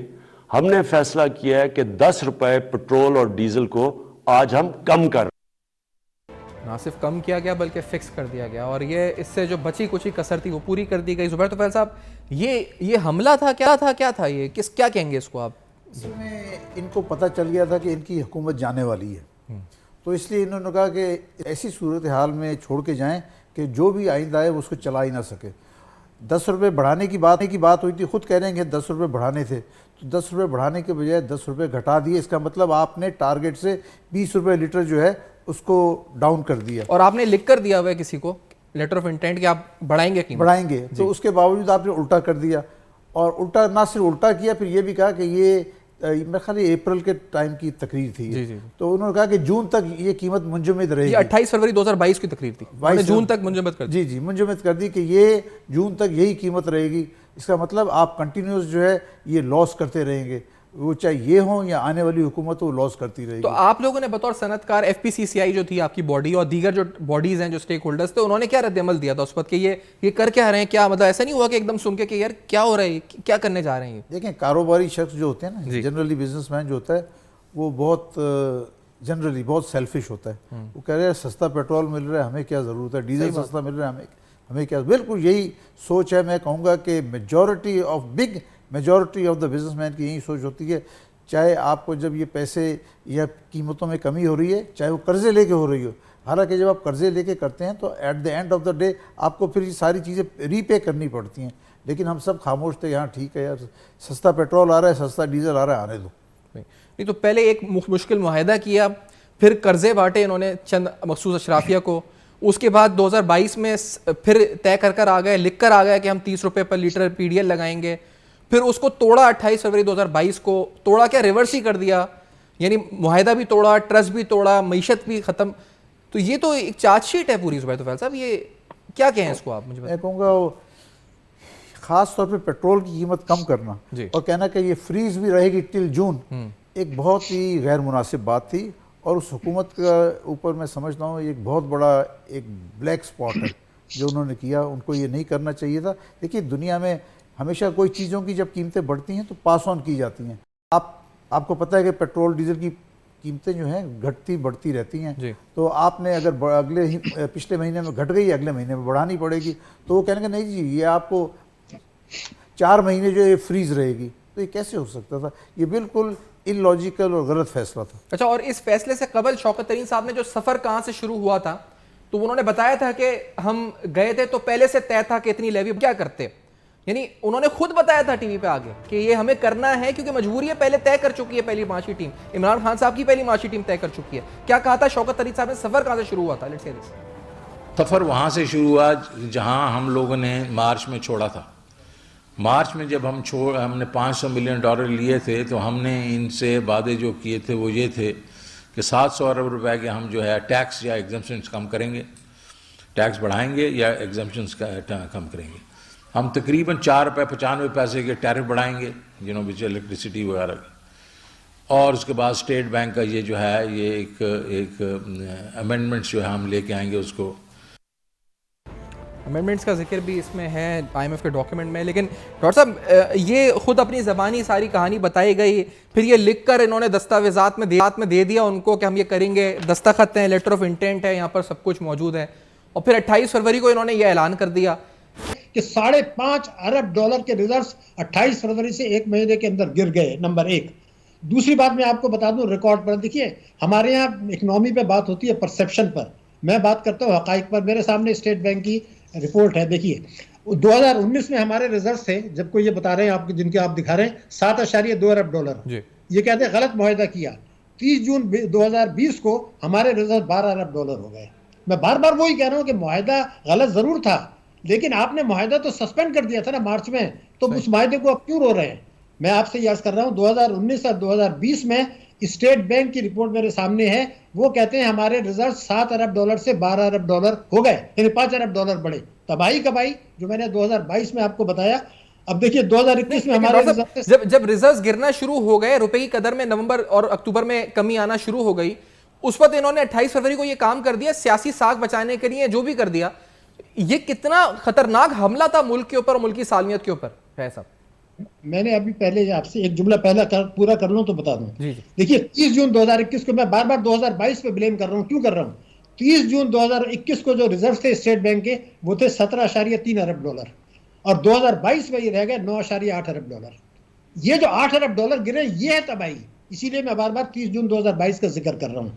ہم نے فیصلہ کیا ہے کہ 10 روپے پٹرول اور ڈیزل کو آج ہم کم کر.
نہ صرف کم کیا گیا بلکہ فکس کر دیا گیا، اور یہ اس سے جو بچی کچھ کسر تھی وہ پوری کر دی گئی. زبیر طفیل صاحب، یہ حملہ تھا کیا تھا یہ کیا کہیں گے اس کو آپ؟
اس میں ان کو پتہ چل گیا تھا کہ ان کی حکومت جانے والی ہے، تو اس لیے انہوں نے کہا کہ ایسی صورتحال میں چھوڑ کے جائیں کہ جو بھی آئندہ آئے وہ اس کو چلا ہی نہ سکے. 10 روپے بڑھانے کی بات ہوئی تھی، خود کہہ رہے ہیں کہ 10 روپے بڑھانے تھے، تو 10 روپے بڑھانے کے بجائے 10 روپے گھٹا دیے. اس کا مطلب آپ نے ٹارگٹ سے 20 روپے لیٹر جو ہے اس کو ڈاؤن کر دیا، اور
آپ نے لکھ کر دیا ہوا ہے کسی کو لیٹر آف انٹینٹ کہ آپ بڑھائیں گے
تو اس کے باوجود آپ نے الٹا کر دیا. اور الٹا نہ صرف الٹا کیا، پھر یہ بھی کہا کہ یہ میرے خیال اپریل کے ٹائم کی تقریر تھی، تو انہوں نے کہا کہ جون تک یہ قیمت منجمد رہے گی.
28 فروری 2022 کی تقریر تھی، جون تک منجمد کر دی.
منجمد کر دی کہ یہ جون تک یہی قیمت رہے گی. اس کا مطلب آپ کنٹینیوس جو ہے یہ لاس کرتے رہیں گے، وہ چاہے یہ ہوں یا آنے والی حکومت وہ لاس کرتی رہے گی.
تو آپ لوگوں نے بطور صنعت کار FPCCI جو تھی آپ کی باڈی اور دیگر جو باڈیز ہیں جو سٹیک ہولڈرز تھے، انہوں نے کیا رد عمل دیا تھا اس وقت کہ یہ کر کیا رہے ہیں؟ کیا مطلب ایسا نہیں ہوا کہ ایک دم سن کے کہ یار کیا ہو رہا ہے، کیا کرنے جا رہے ہیں؟
دیکھیں، کاروباری شخص جو ہوتے ہیں نا، جنرلی بزنس مین جو ہوتا ہے وہ بہت جنرلی بہت سیلفش ہوتا ہے. وہ کہہ رہے ہیں سستا پیٹرول مل رہا ہے، ہمیں کیا ضرورت ہے، ڈیزل سستا مل رہا ہے، ہمیں کیا. بالکل یہی سوچ ہے. میں کہوں گا کہ majority of the business man کی یہی سوچ ہوتی ہے. چاہے آپ کو جب یہ پیسے یا قیمتوں میں کمی ہو رہی ہے، چاہے وہ قرضے لے کے ہو رہی ہو، حالانکہ جب آپ قرضے لے کے کرتے ہیں تو at the end of the day آپ کو پھر یہ ساری چیزیں ری پے کرنی پڑتی ہیں. لیکن ہم سب خاموش تھے, یہاں ٹھیک ہے یار, سستا پیٹرول آ رہا ہے, سستا ڈیزل آ رہا ہے, آنے دو.
نہیں تو پہلے ایک مشکل معاہدہ کیا, پھر قرضے بانٹے انہوں نے چند مخصوص اشرافیہ کو, اس کے بعد 2022 میں پھر طے کر آ گئے, لکھ کر آ گیا کہ ہم 30 روپے پر لیٹر پی ڈی ایل لگائیں گے, پھر اس کو توڑا 28 فروری 2022 کو, توڑا کیا ریورس ہی کر دیا, یعنی معاہدہ بھی توڑا, ٹرسٹ بھی توڑا, معیشت بھی ختم. تو یہ تو ایک چارج شیٹ ہے پوری. زبیر طفیل صاحب یہ کیا کہیں اس کو آپ مجھے؟
میں کہوں گا خاص طور پہ پیٹرول کی قیمت کم کرنا اور کہنا کہ یہ فریز بھی رہے گی ٹل جون, ایک بہت ہی غیر مناسب بات تھی. اور اس حکومت کا اوپر میں سمجھتا ہوں ایک بہت بڑا ایک بلیک سپاٹ ہے جو انہوں نے کیا. ان کو یہ نہیں کرنا چاہیے تھا. دیکھیے دنیا میں ہمیشہ کوئی چیزوں کی جب قیمتیں بڑھتی ہیں تو پاس آن کی جاتی ہیں. آپ کو پتہ ہے کہ پیٹرول ڈیزل کی قیمتیں جو ہیں گھٹتی بڑھتی رہتی ہیں. تو آپ نے اگر پچھلے مہینے میں گھٹ گئی, اگلے مہینے میں بڑھانی پڑے گی, تو وہ کہنے کہ نہیں جی یہ آپ کو 4 مہینے جو یہ فریز رہے گی. تو یہ کیسے ہو سکتا تھا؟ یہ بالکل ان لاجیکل اور غلط فیصلہ تھا.
اچھا, اور اس فیصلے سے قبل شوکت ترین صاحب نے جو سفر کہاں سے شروع ہوا تھا تو انہوں نے بتایا تھا کہ ہم گئے تھے تو پہلے سے طے تھا کہ اتنی لیوی کیا کرتے, یعنی انہوں نے خود بتایا تھا ٹی وی پہ آگے کہ یہ ہمیں کرنا ہے کیونکہ مجبوری ہے, پہلے طے کر چکی ہے پہلی معاشی ٹیم, عمران خان صاحب کی پہلی معاشی ٹیم طے کر چکی ہے. کیا کہا تھا شوکت ترین صاحب نے, سفر کہاں سے شروع ہوا تھا؟ لیٹس سی دس.
سفر وہاں سے شروع ہوا جہاں ہم لوگوں نے مارچ میں چھوڑا تھا. مارچ میں جب ہم نے $500 ملین لیے تھے تو ہم نے ان سے وعدے جو کیے تھے وہ یہ تھے کہ 700 ارب روپے کے ہم جو ہے ٹیکس یا ایگزمپشنز کم کریں گے, ٹیکس بڑھائیں گے یا ایگزمپشنز کم کریں گے. ہم تقریباً 4 روپے 95 پیسے کے ٹیرف بڑھائیں گے بچ الیکٹریسٹی وغیرہ کی. اور اس کے بعد اسٹیٹ بینک کا یہ جو ہے یہ ایک امینڈمنٹس جو ہے ہم لے کے آئیں گے اس کو.
امینڈمنٹس کا ذکر بھی اس میں ہے آئی ایم ایف کے ڈاکیومنٹ میں. لیکن ڈاکٹر صاحب یہ خود اپنی زبانی ساری کہانی بتائی گئی, پھر یہ لکھ کر انہوں نے دستاویزات میں دے دیا ان کو کہ ہم یہ کریں گے, دستخط ہیں, لیٹر آف انٹینٹ ہے, یہاں پر سب کچھ موجود ہے. اور پھر 28 فروری کو انہوں نے یہ اعلان کر دیا
کہ $5.5 ارب کے ریزروز 28 فروری سے 1 مہینے کے اندر گر گئے. نمبر 1. دوسری بات میں آپ کو بتا دوں ریکارڈ پر, دیکھیے ہمارے یہاں اکنامی پہ بات ہوتی ہے پرسیپشن پر, میں بات کرتا ہوں حقائق پر. میرے سامنے اسٹیٹ بینک کی رپورٹ ہے, دیکھیے 2019 میں ہمارے ریزروز تھے, جب کو یہ بتا رہے ہیں آپ جن کے آپ دکھا رہے ہیں $7.2 ارب. یہ کہتے ہیں غلط معاہدہ کیا. 30 جون 2020 کو ہمارے ریزرو $12 ارب ہو گئے. میں بار بار وہی کہہ رہا ہوں کہ معاہدہ غلط ضرور تھا, لیکن آپ نے معاہدہ تو سسپینڈ کر دیا تھا نا مارچ میں, تو اس معاہدے کو آپ کیوں رو رہے ہیں؟ میں آپ سے یاد کر رہا ہوں 2019 اور 2020 میں اسٹیٹ بینک کی رپورٹ میرے سامنے ہے, وہ کہتے ہیں ہمارے ریزرو $7 ارب سے $12 ارب ہو گئے, یعنی $5 ارب بڑھے. تباہی کباہی جو میں نے 2022 میں آپ کو بتایا. اب دیکھیے 2021 میں ہمارے
جب ریزروز گرنا شروع ہو گئے, روپے کی قدر میں نومبر اور اکتوبر میں کمی آنا شروع ہو گئی, اس وقت انہوں نے 28 فروری کو یہ کام کر دیا, سیاسی ساکھ بچانے کے لیے جو بھی کر دیا. یہ کتنا خطرناک حملہ تھا ملک کے اوپر اور ملک کی سالمیت کے اوپر ہے صاحب.
میں نے ابھی پہلے آپ سے ایک جملہ پہلا پورا کر لوں تو بتا دوں. دیکھیے 30 جون 2021 کو, میں بار بار 2022 پہ بلیم کر رہا ہوں, کیوں کر رہا ہوں؟ 30 جون 2021 کو جو ریزرو تھے اسٹیٹ بینک کے وہ تھے $17.3 ارب, اور 2022 میں یہ رہ گئے $9.8 ارب. یہ جو $8 ارب گرے یہ ہے تباہی. اسی لیے میں بار بار 30 جون 2022 کا ذکر کر رہا ہوں.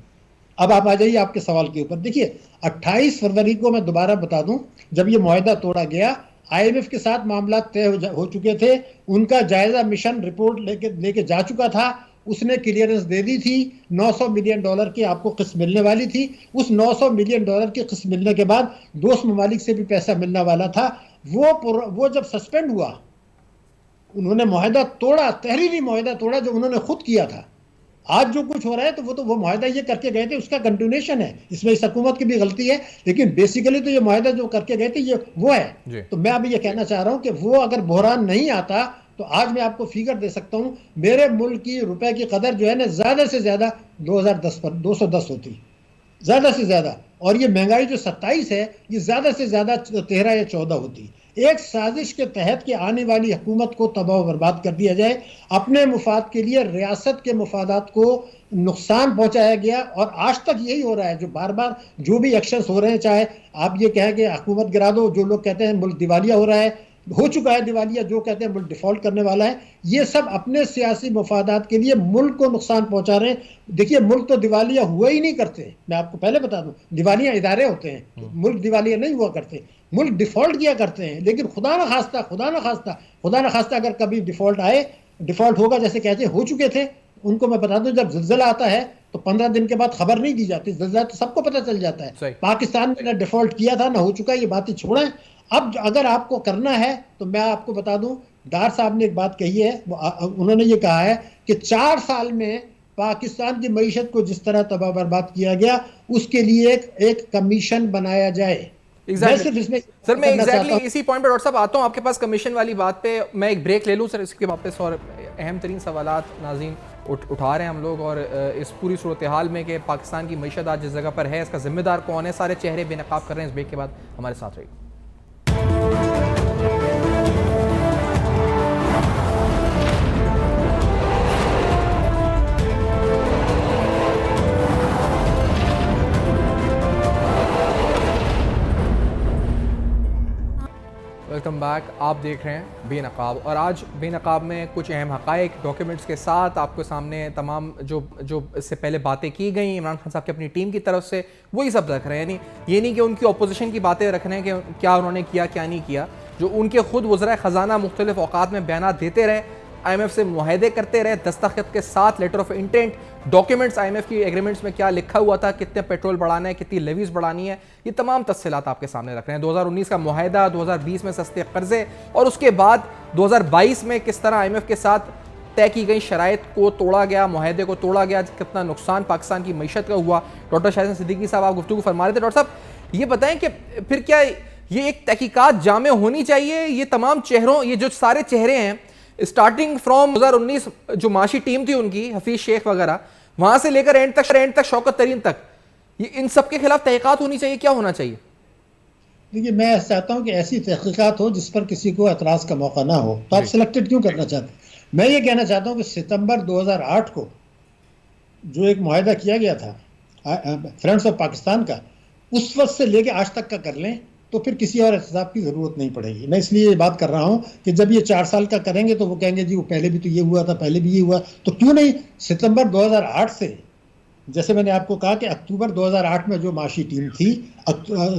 اب آپ آ جائیے آپ کے سوال کے اوپر. دیکھیے 28 فروری کو میں دوبارہ بتا دوں, جب یہ معاہدہ توڑا گیا, آئی ایم ایف کے ساتھ معاملات طے ہو چکے تھے, ان کا جائزہ مشن رپورٹ لے کے جا چکا تھا, اس نے کلیئرنس دے دی تھی. $900 ملین کی آپ کو قسط ملنے والی تھی. اس $900 ملین کی قسط ملنے کے بعد دوست ممالک سے بھی پیسہ ملنے والا تھا. وہ جب سسپینڈ ہوا, انہوں نے معاہدہ توڑا, تحریری معاہدہ توڑا جو انہوں نے خود کیا تھا. آج جو کچھ ہو رہا ہے تو وہ معاہدہ یہ کر کے گئے تھے, اس کا کنٹینیوشن ہے. اس میں اس حکومت کی بھی غلطی ہے, لیکن بیسیکلی تو یہ معاہدہ جو کر کے گئے تھے یہ وہ ہے. تو میں ابھی یہ کہنا چاہ رہا ہوں کہ وہ اگر بحران نہیں آتا تو آج میں آپ کو فیگر دے سکتا ہوں, میرے ملک کی روپے کی قدر جو ہے نا زیادہ سے زیادہ 2010 پر 210 ہوتی, زیادہ سے زیادہ. اور یہ مہنگائی جو 27 ہے یہ زیادہ سے زیادہ 13 یا 14 ہوتی. ایک سازش کے تحت کہ آنے والی حکومت کو تباہ و برباد کر دیا جائے, اپنے مفاد کے لیے ریاست کے مفادات کو نقصان پہنچایا گیا. اور آج تک یہی ہو رہا ہے, جو بار بار جو بھی ایکشنز ہو رہے ہیں, چاہے آپ یہ کہیں کہ حکومت گرا دو, جو لوگ کہتے ہیں ملک دیوالیہ ہو رہا ہے, ہو چکا ہے دیوالیہ، جو کہتے ہیں ملک ڈیفالٹ کرنے والا ہے، یہ سب اپنے سیاسی مفادات کے لیے ملک کو نقصان پہنچا رہے ہیں۔ دیکھیے ملک تو دیوالیہ ہوا ہی نہیں کرتے، میں آپ کو پہلے بتا دوں، دیوالیہ ادارے ہوتے ہیں، ملک دیوالیہ نہیں ہوا کرتے، ملک ڈیفالٹ کیا کرتے ہیں۔ لیکن خدا نہ خواستہ اگر کبھی ڈیفالٹ ہوگا، جیسے کہتے ہیں ہو چکے تھے، ان کو میں بتا دوں جب زلزلہ آتا ہے تو 15 دن کے بعد خبر نہیں دی جاتی، زلزلہ تو سب کو پتہ چل جاتا ہے۔ پاکستان نے نہ ڈیفالٹ کیا تھا نہ ہو چکا، یہ باتیں چھوڑیں۔ اب اگر آپ کو کرنا ہے تو میں آپ کو بتا دوں، ڈار صاحب نے ایک بات کہی ہے، انہوں نے یہ کہا ہے کہ 4 سال میں پاکستان کی معیشت کو جس طرح تباہ برباد کیا گیا، اس کے لیے ایک کمیشن بنایا جائے۔
سر میں ایگزیکٹلی اسی پوائنٹ پہ ڈاکٹر صاحب آتا ہوں آپ کے پاس کمیشن والی بات پہ، میں ایک بریک لے لوں سر، اس کے واپس اور اہم ترین سوالات ناظرین اٹھا رہے ہیں ہم لوگ، اور اس پوری صورتحال میں کہ پاکستان کی معیشت آج جس جگہ پر ہے اس کا ذمہ دار کون ہے، سارے چہرے بے نقاب کر رہے ہیں۔ اس بریک کے بعد ہمارے ساتھ رہیے۔ ویلکم بیک، آپ دیکھ رہے ہیں بے نقاب، اور آج بے نقاب میں کچھ اہم حقائق ڈاکیومنٹس کے ساتھ آپ کو سامنے تمام جو اس سے پہلے باتیں کی گئیں عمران خان صاحب کی اپنی ٹیم کی طرف سے، وہی سب رکھ رہے ہیں۔ یعنی یہ نہیں کہ ان کی اپوزیشن کی باتیں رکھ رہے ہیں کہ کیا انہوں نے کیا کیا نہیں کیا، جو ان کے خود وزراء خزانہ مختلف اوقات میں بیانات دیتے رہے، آئی ایم ایف سے معاہدے کرتے رہے دستخط کے ساتھ، letter of intent, documents I M F کی ایگریمنٹس میں کیا لکھا ہوا تھا، کتنے پیٹرول بڑھانا ہے، کتنی لیویز بڑھانی ہے، یہ تمام تفصیلات آپ کے سامنے رکھ رہے ہیں۔ 2019 کا معاہدہ، 2020 میں سستے قرضے، اور اس کے بعد 2022 میں کس طرح آئی ایم ایف کے ساتھ طے کی گئی شرائط کو توڑا گیا، معاہدے کو توڑا گیا، کتنا نقصان پاکستان کی معیشت کا ہوا۔ ڈاکٹر شاہد صدیقی صاحب آپ گفتگو فرما رہے تھے، ڈاکٹر صاحب یہ بتائیں کہ پھر کیا یہ ایک تحقیقات جامع ہونی چاہیے، یہ تمام چہروں، یہ جو سارے چہرے ہیں اسٹارٹنگ فرام 2019 جو معاشی ٹیم تھی ان کی، حفیظ شیخ وغیرہ، وہاں سے لے کر اینڈ تک شوکت ترین تک، یہ ان سب کے خلاف تحقیقات ہونی چاہیے، کیا ہونا چاہیے؟
دیکھیے میں چاہتا ہوں کہ ایسی تحقیقات ہو جس پر کسی کو اعتراض کا موقع نہ ہو، تو آپ سلیکٹڈ کیوں کرنا چاہتے ہیں؟ میں یہ کہنا چاہتا ہوں کہ ستمبر 2008 کو جو ایک معاہدہ کیا گیا تھا فرینڈز آف پاکستان کا، اس وقت سے لے کے آج تک کا کر لیں تو پھر کسی اور احتساب کی ضرورت نہیں پڑے گی۔ میں اس لیے یہ بات کر رہا ہوں کہ جب یہ 4 سال کا کریں گے تو وہ کہیں گے جی وہ پہلے بھی تو یہ ہوا تھا، پہلے بھی یہ ہوا، تو کیوں نہیں ستمبر 2008 سے، جیسے میں نے آپ کو کہا کہ اکتوبر 2008 میں جو معاشی ٹیم تھی،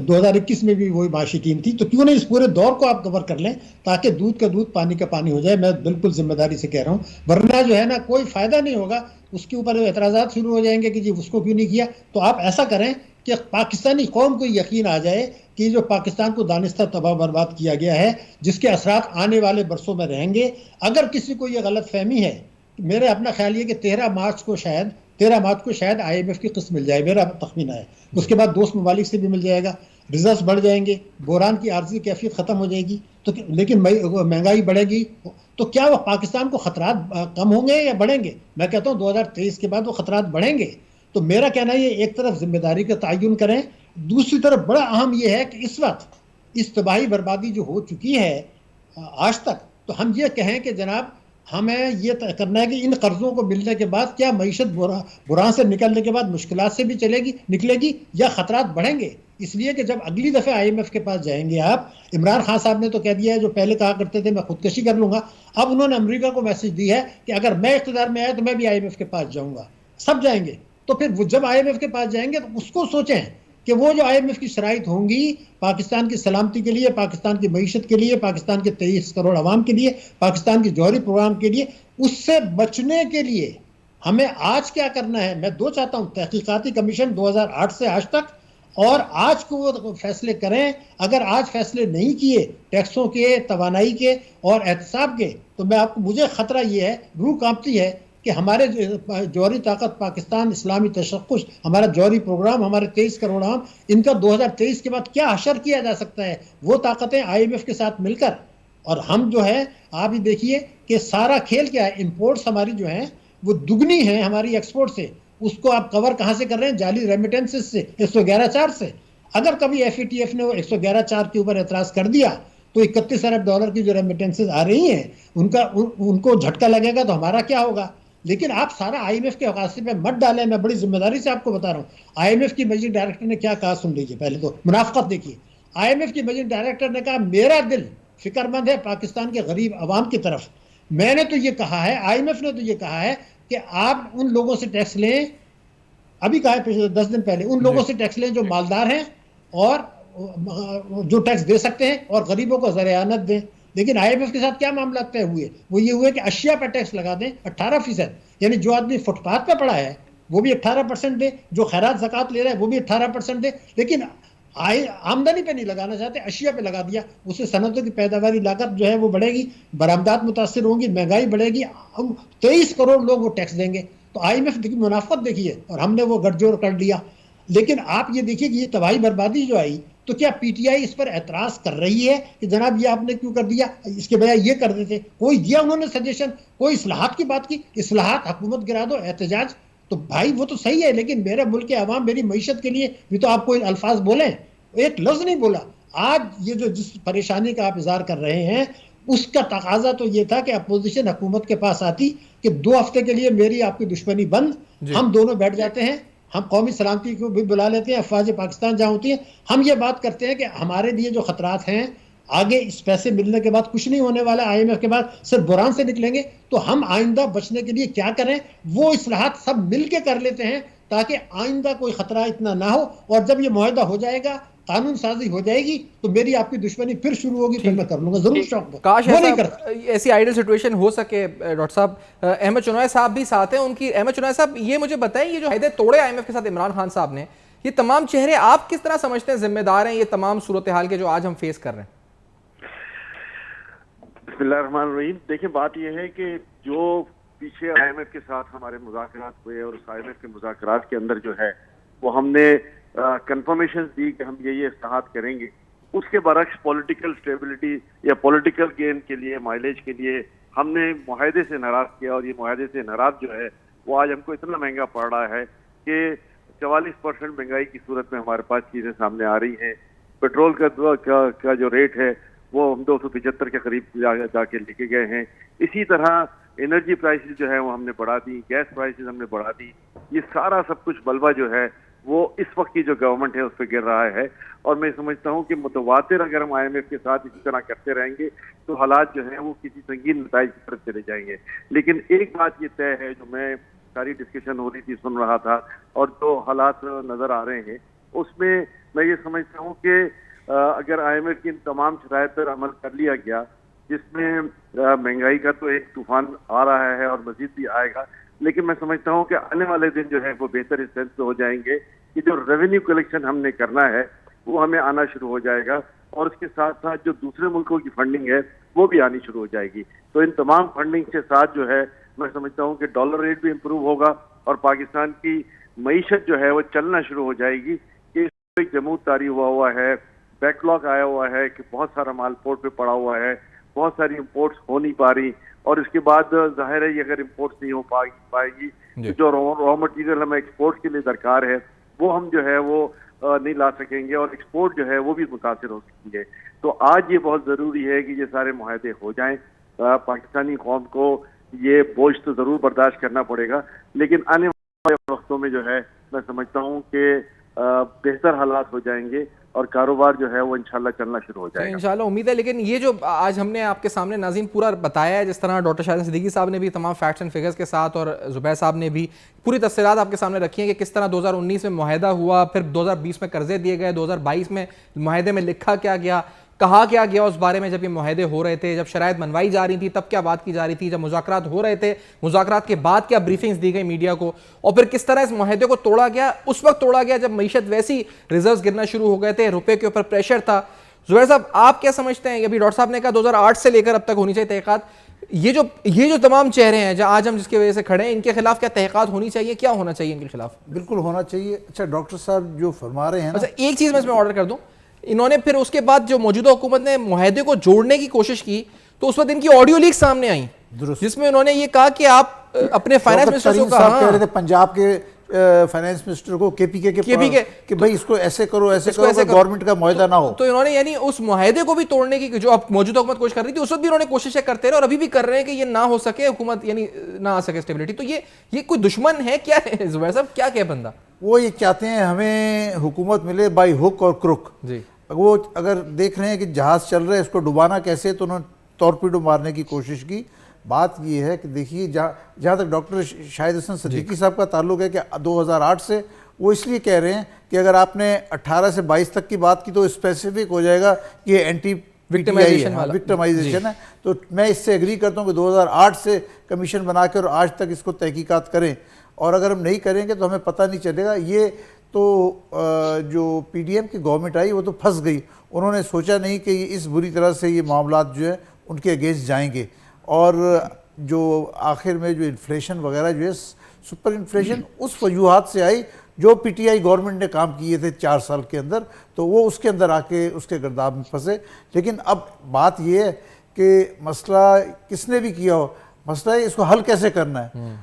2021 میں بھی وہی معاشی ٹیم تھی، تو کیوں نہیں اس پورے دور کو آپ کور کر لیں تاکہ دودھ کا دودھ پانی کا پانی ہو جائے۔ میں بالکل ذمہ داری سے کہہ رہا ہوں، ورنہ جو ہے نا کوئی فائدہ نہیں ہوگا، اس کے اوپر اعتراضات شروع ہو جائیں گے کہ جی اس کو کیوں نہیں کیا۔ تو آپ ایسا کریں کہ پاکستانی قوم کو یقین آ جائے کہ جو پاکستان کو دانستہ تباہ برباد کیا گیا ہے، جس کے اثرات آنے والے برسوں میں رہیں گے۔ اگر کسی کو یہ غلط فہمی ہے، میرا اپنا خیال یہ کہ 13 مارچ کو شاید آئی ایم ایف کی قسط مل جائے، میرا تخمینہ ہے۔ اس کے بعد دوست ممالک سے بھی مل جائے گا، ریزروز بڑھ جائیں گے، بحران کی عارضی کیفیت ختم ہو جائے گی، تو لیکن مہنگائی بڑھے گی، تو کیا وہ پاکستان کو خطرات کم ہوں گے یا بڑھیں گے؟ میں کہتا ہوں 2023 کے بعد وہ خطرات بڑھیں گے۔ تو میرا کہنا ہے یہ ایک طرف ذمہ داری کا تعین کریں، دوسری طرف بڑا اہم یہ ہے کہ اس وقت اس تباہی بربادی جو ہو چکی ہے آج تک، تو ہم یہ کہیں کہ جناب ہمیں یہ طے کرنا ہے کہ ان قرضوں کو ملنے کے بعد کیا معیشت بحران سے نکلنے کے بعد مشکلات سے بھی نکلے گی یا خطرات بڑھیں گے۔ اس لیے کہ جب اگلی دفعہ آئی ایم ایف کے پاس جائیں گے آپ، عمران خان صاحب نے تو کہہ دیا ہے، جو پہلے کہا کرتے تھے میں خودکشی کر لوں گا، اب انہوں نے امریکہ کو میسج دی ہے کہ اگر میں اقتدار میں آیا تو میں بھی آئی ایم ایف کے پاس جاؤں گا، سب جائیں گے۔ تو پھر وہ جب آئی ایم ایف کے پاس جائیں گے تو اس کو سوچیں کہ وہ جو آئی ایم ایف کی شرائط ہوں گی پاکستان کی سلامتی کے لیے، پاکستان کی معیشت کے لیے، پاکستان کے 23 کروڑ عوام کے لیے، پاکستان کی جوہری پروگرام کے لیے، اس سے بچنے کے لیے ہمیں آج کیا کرنا ہے۔ میں چاہتا ہوں تحقیقاتی کمیشن 2008 سے آج تک، اور آج کو وہ فیصلے کریں۔ اگر آج فیصلے نہیں کیے ٹیکسوں کے، توانائی کے اور احتساب کے، تو مجھے خطرہ یہ ہے، روح کانپتی ہے کہ ہمارے جوہری طاقت پاکستان اسلامی تشخص، ہمارا جوہری پروگرام، ہمارے 23 کروڑ عام، ان کا 2023 کے بعد کیا حشر کیا جا سکتا ہے، وہ طاقتیں آئی ایم ایف کے ساتھ مل کر۔ اور ہم جو ہے آپ ہی دیکھیے کہ سارا کھیل کیا ہے، امپورٹس ہماری جو ہیں وہ دگنی ہیں ہماری ایکسپورٹ سے، اس کو آپ کور کہاں سے کر رہے ہیں؟ جعلی ریمیٹنسز سے، 111.4 سے۔ اگر کبھی ایف ای ٹی ایف نے وہ 111.4 کے اوپر اعتراض کر دیا تو 31 ارب ڈالر کی جو ریمیٹنسز آ رہی ہیں ان کو جھٹکا لگے گا تو ہمارا کیا ہوگا؟ لیکن آپ سارا آئی ایم ایف کے حوالے پہ مت ڈالیں، میں بڑی ذمہ داری سے آپ کو بتا رہا ہوں۔ آئی ایم ایف کی منیجنگ ڈائریکٹر نے کیا کہا سن لیجیے، پہلے تو منافقت دیکھیے۔ آئی ایم ایف کی منیجنگ ڈائریکٹر نے کہا میرا دل فکر مند ہے پاکستان کے غریب عوام کی طرف. میں نے تو یہ کہا ہے, IMF نے تو یہ کہا ہے کہ آپ ان لوگوں سے ٹیکس لیں, ابھی کہا ہے 10 دن پہلے, ان لوگوں سے ٹیکس لیں جو مالدار ہیں اور جو ٹیکس دے سکتے ہیں, اور غریبوں کو زر اعانت دیں. لیکن IMF کے ساتھ کیا معاملات طے ہوئے؟ وہ یہ ہوئے کہ اشیاء پر ٹیکس لگا دیں 18%, یعنی جو آدمی فٹ پاتھ پہ پڑا ہے وہ بھی 18% دے, جو خیرات زکوٰۃ لے رہا ہے وہ بھی 18% دے, لیکن آمدنی پہ نہیں لگانا چاہتے, اشیاء پہ لگا دیا. اس سے صنعتوں کی پیداواری لاگت جو ہے وہ بڑھے گی, برآمدات متاثر ہوں گی, مہنگائی بڑھے گی, 23 کروڑ لوگ وہ ٹیکس دیں گے. تو IMF کی منافقت دیکھیے, اور ہم نے وہ گٹھ جوڑ کر لیا. لیکن آپ یہ دیکھیے کہ یہ تباہی بربادی جو آئی, تو کیا PTI اس پر اعتراض کر رہی ہے کہ جناب یہ آپ نے کیوں کر دیا, اس کے بجائے یہ کر دیتے؟ کوئی دیا انہوں نے سجیشن؟ کوئی اصلاحات کی بات کی؟ اصلاحات, حکومت گرا دو, احتجاج, تو بھائی وہ تو صحیح ہے, لیکن میرے ملک کے عوام, میری معیشت کے لیے بھی تو آپ کوئی الفاظ بولیں. ایک لفظ نہیں بولا. آج یہ جو جس پریشانی کا آپ اظہار کر رہے ہیں, اس کا تقاضا تو یہ تھا کہ اپوزیشن حکومت کے پاس آتی کہ 2 ہفتے کے لیے میری آپ کی دشمنی بند, ہم دونوں بیٹھ جاتے ہیں, ہم قومی سلامتی کو بھی بلا لیتے ہیں, افواج پاکستان جہاں ہوتی ہیں, ہم یہ بات کرتے ہیں کہ ہمارے لیے جو خطرات ہیں, آگے اس پیسے ملنے کے بعد کچھ نہیں ہونے والا, IMF کے بعد صرف بحران سے نکلیں گے, تو ہم آئندہ بچنے کے لیے کیا کریں, وہ اصلاحات سب مل کے کر لیتے ہیں تاکہ آئندہ کوئی خطرہ اتنا نہ ہو. اور جب یہ معاہدہ ہو جائے گا, قانون سازی ہو جائے گی, تو میری آپ کی دشمنی پھر شروع ہوگی, پھر میں کر لوں گا ضرور شوق.
کاش ایسی آئیڈل سچویشن ہو سکے. ڈاکٹر صاحب, احمد چنوائے صاحب بھی ساتھ ہیں, ان کی. احمد چنوائے صاحب, یہ مجھے بتائیں, یہ جو معاہدے توڑے IMF کے ساتھ عمران خان صاحب نے, یہ تمام چہرے آپ کس طرح سمجھتے ہیں ذمہ دار ہیں یہ تمام صورتحال کے جو آج ہم فیس کر رہے ہیں؟
بسم اللہ الرحمن الرحیم. دیکھیں, بات یہ ہے کہ جو پیچھے IMF کے ساتھ ہمارے مذاکرات ہوئے, اور اس IMF کے مذاکرات کے اندر جو ہے وہ ہم نے کنفرمیشن دی کہ ہم یہ اصلاحات کریں گے, اس کے برعکس پولیٹیکل سٹیبلٹی یا پولیٹیکل گین کے لیے, مائلیج کے لیے ہم نے معاہدے سے ناراض کیا. اور یہ معاہدے سے ناراض جو ہے وہ آج ہم کو اتنا مہنگا پڑ رہا ہے کہ 44% مہنگائی کی صورت میں ہمارے پاس چیزیں سامنے آ رہی ہیں. پیٹرول کا جو ریٹ ہے وہ ہم 275 کے قریب جا کے لے کے گئے ہیں. اسی طرح انرجی پرائسز جو ہے وہ ہم نے بڑھا دی, گیس پرائسز ہم نے بڑھا دی. یہ سارا سب کچھ بلوا جو ہے وہ اس وقت کی جو گورنمنٹ ہے اس پہ گر رہا ہے. اور میں سمجھتا ہوں کہ متواتر اگر ہم IMF کے ساتھ اسی طرح کرتے رہیں گے تو حالات جو ہیں وہ کسی سنگین نتائج کی طرف چلے جائیں گے. لیکن ایک بات یہ طے ہے, جو میں ساری ڈسکشن ہو رہی تھی سن رہا تھا, اور جو حالات نظر آ رہے ہیں اس میں یہ سمجھتا ہوں کہ اگر IMF کی ان تمام شرائط پر عمل کر لیا گیا, جس میں مہنگائی کا تو ایک طوفان آ رہا ہے اور مزید بھی آئے گا, لیکن میں سمجھتا ہوں کہ آنے والے دن جو ہے وہ بہتر اس سینس سے ہو جائیں گے کہ جو ریونیو کلیکشن ہم نے کرنا ہے وہ ہمیں آنا شروع ہو جائے گا, اور اس کے ساتھ ساتھ جو دوسرے ملکوں کی فنڈنگ ہے وہ بھی آنی شروع ہو جائے گی. تو ان تمام فنڈنگ کے ساتھ جو ہے میں سمجھتا ہوں کہ ڈالر ریٹ بھی امپروو ہوگا, اور پاکستان کی معیشت جو ہے وہ چلنا شروع ہو جائے گی. کہ ایک جمود طاری ہوا ہے, بیک لاگ آیا ہوا ہے کہ بہت سارا مال پورٹ پہ پڑا ہوا ہے, بہت ساری امپورٹس ہو نہیں پا رہی, اور اس کے بعد ظاہر ہے اگر امپورٹس نہیں ہو پائے گی تو جو را مٹیریل ہمیں ایکسپورٹ کے لیے درکار ہے وہ ہم جو ہے وہ نہیں لا سکیں گے, اور ایکسپورٹ جو ہے وہ بھی متاثر ہو سکیں گے. تو آج یہ بہت ضروری ہے کہ یہ سارے معاہدے ہو جائیں. پاکستانی قوم کو یہ بوجھ تو ضرور برداشت کرنا پڑے گا, لیکن آنے والے وقتوں میں جو ہے میں سمجھتا ہوں کہ بہتر حالات ہو جائیں گے, اور کاروبار جو ہے وہ انشاءاللہ چلنا شروع ہو جائے گا.
انشاءاللہ امید ہے. لیکن یہ جو آج ہم نے آپ کے سامنے ناظرین پورا بتایا ہے, جس طرح ڈاکٹر شاہد صدیقی صاحب نے بھی تمام فیکٹس اینڈ فگرز کے ساتھ, اور زبیر صاحب نے بھی پوری تفصیلات آپ کے سامنے رکھی ہیں کہ کس طرح 2019 میں معاہدہ ہوا, پھر 2020 میں قرضے دیے گئے, 2022 میں معاہدے میں لکھا کیا گیا, کہا کیا گیا اس بارے میں جب یہ معاہدے ہو رہے تھے, جب شرائط منوائی جا رہی تھی تب کیا بات کی جا رہی تھی, جب مذاکرات ہو رہے تھے مذاکرات کے بعد کیا بریفنگز دی گئی میڈیا کو, اور پھر کس طرح اس معاہدے کو توڑا گیا. اس وقت توڑا گیا جب معیشت ویسی ریزروز گرنا شروع ہو گئے تھے, روپے کے اوپر پریشر تھا. زبیر صاحب آپ کیا سمجھتے ہیں, ابھی ڈاکٹر صاحب نے کہا 2008 سے لے کر اب تک ہونی چاہیے تحقیقات, یہ جو تمام چہرے ہیں جو آج ہم جس کی وجہ سے کھڑے ہیں, ان کے خلاف کیا تحقیقات ہونی چاہیے, کیا ہونا چاہیے ان کے خلاف؟
بالکل ہونا چاہیے. اچھا ڈاکٹر صاحب جو فرما رہے ہیں,
اچھا ایک چیز میں اس میں آرڈر کر دوں, انہوں نے پھر اس کے بعد جو موجودہ حکومت نے معاہدے کو جوڑنے کی کوشش کی تو اس وقت ان کی آڈیو لیک سامنے آئیں, جس میں انہوں نے یہ کہا کہ آپ اپنے فائنانس منسٹر کو
کہہ رہے تھے پنجاب کے فائنانس منسٹر کو کے پی کے کہ بھائی اس کو ایسے کرو گورنمنٹ کا معاہدہ نہ ہو.
تو انہوں نے یعنی اس معاہدے کو بھی توڑنے کی جو اب موجودہ حکومت کوشش کر رہی تھی اس وقت بھی انہوں نے کوششیں کرتے رہے, اور ابھی بھی کر رہے ہیں کہ یہ نہ ہو سکے حکومت, یعنی نہ آ سکے اسٹیبلٹی. تو یہ کوئی دشمن ہے کیا زبیر صاحب, کیا کہ بندہ
وہ یہ چاہتے ہیں ہمیں حکومت ملے بائی ہک اور کروک.
جی
وہ اگر دیکھ رہے ہیں کہ جہاز چل رہا ہے اس کو ڈبانا کیسے، تو انہوں نے ٹورپیڈو مارنے کی کوشش کی. بات یہ ہے کہ دیکھیے جہاں تک ڈاکٹر شاہد حسن صدیقی صاحب کا تعلق ہے کہ 2008 سے وہ اس لیے کہہ رہے ہیں کہ اگر آپ نے 18 سے 22 تک کی بات کی تو اسپیسیفک ہو جائے گا کہ یہ اینٹی وکٹمائزیشن ہے. تو میں اس سے ایگری کرتا ہوں کہ 2008 سے کمیشن بنا کے اور آج تک اس کو تحقیقات کریں، اور اگر ہم نہیں کریں گے تو ہمیں پتہ نہیں چلے گا. یہ تو جو پی ڈی ایم کی گورنمنٹ آئی وہ تو پھنس گئی، انہوں نے سوچا نہیں کہ اس بری طرح سے یہ معاملات جو ہے ان کے اگینسٹ جائیں گے. اور جو آخر میں جو انفلیشن وغیرہ جو ہے سپر انفلیشن اس وجوہات سے آئی جو پی ٹی آئی گورنمنٹ نے کام کیے تھے 4 سال کے اندر، تو وہ اس کے اندر آ کے اس کے گرداب میں پھنسے. لیکن اب بات یہ ہے کہ مسئلہ کس نے بھی کیا ہو، مسئلہ ہے اس کو حل کیسے کرنا ہے.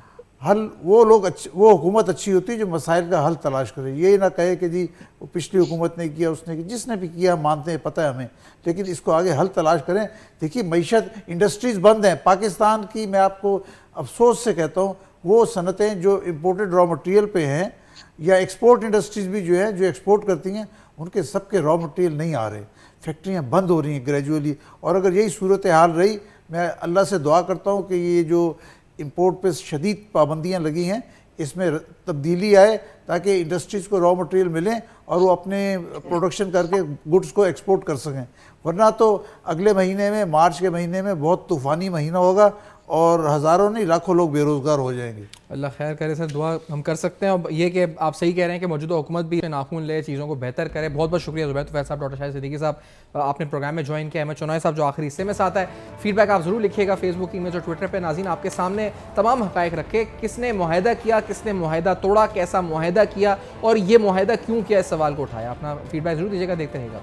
حل وہ حکومت اچھی ہوتی ہے جو مسائل کا حل تلاش کرے، یہ نہ کہے کہ جی وہ پچھلی حکومت نے کیا، اس نے کیا، جس نے بھی کیا ہم مانتے ہیں، پتہ ہے ہمیں، لیکن اس کو آگے حل تلاش کریں. دیکھیے معیشت انڈسٹریز بند ہیں پاکستان کی، میں آپ کو افسوس سے کہتا ہوں وہ صنعتیں جو امپورٹڈ را مٹیریل پہ ہیں یا ایکسپورٹ انڈسٹریز بھی جو ہیں جو ایکسپورٹ کرتی ہیں ان کے سب کے را مٹیریل نہیں آ رہے، فیکٹریاں بند ہو رہی ہیں گریجولی. اور اگر یہی صورتحال رہی، میں اللہ سے دعا کرتا ہوں کہ یہ جو امپورٹ پہ شدید پابندیاں لگی ہیں اس میں تبدیلی آئے تاکہ انڈسٹریز کو را مٹیریل ملیں اور وہ اپنے پروڈکشن کر کے گڈز کو ایکسپورٹ کر سکیں. ورنہ تو اگلے مہینے میں مارچ کے مہینے میں بہت طوفانی مہینہ ہوگا اور ہزاروں نہیں لاکھوں لوگ بے روزگار ہو جائیں گے.
اللہ خیر کرے سر، دعا ہم کر سکتے ہیں. یہ کہ آپ صحیح کہہ رہے ہیں کہ موجودہ حکومت بھی ناخن لے، چیزوں کو بہتر کرے. بہت بہت شکریہ زبیر طفیل صاحب، ڈاکٹر شاہد صدیقی صاحب آپ نے پروگرام میں جوائن کیا. احمد چونائے صاحب جو آخری حصے میں ساتھ ہے، فیڈ بیک آپ ضرور لکھیے گا فیس بک، ای میل اور ٹویٹر پہ. ناظرین آپ کے سامنے تمام حقائق رکھے، کس نے معاہدہ کیا، کس نے معاہدہ توڑا، کیسا معاہدہ کیا اور یہ معاہدہ کیوں کیا، اس سوال کو اٹھایا. اپنا فیڈ بیک ضرور دیجیے گا. دیکھتے رہیے گا.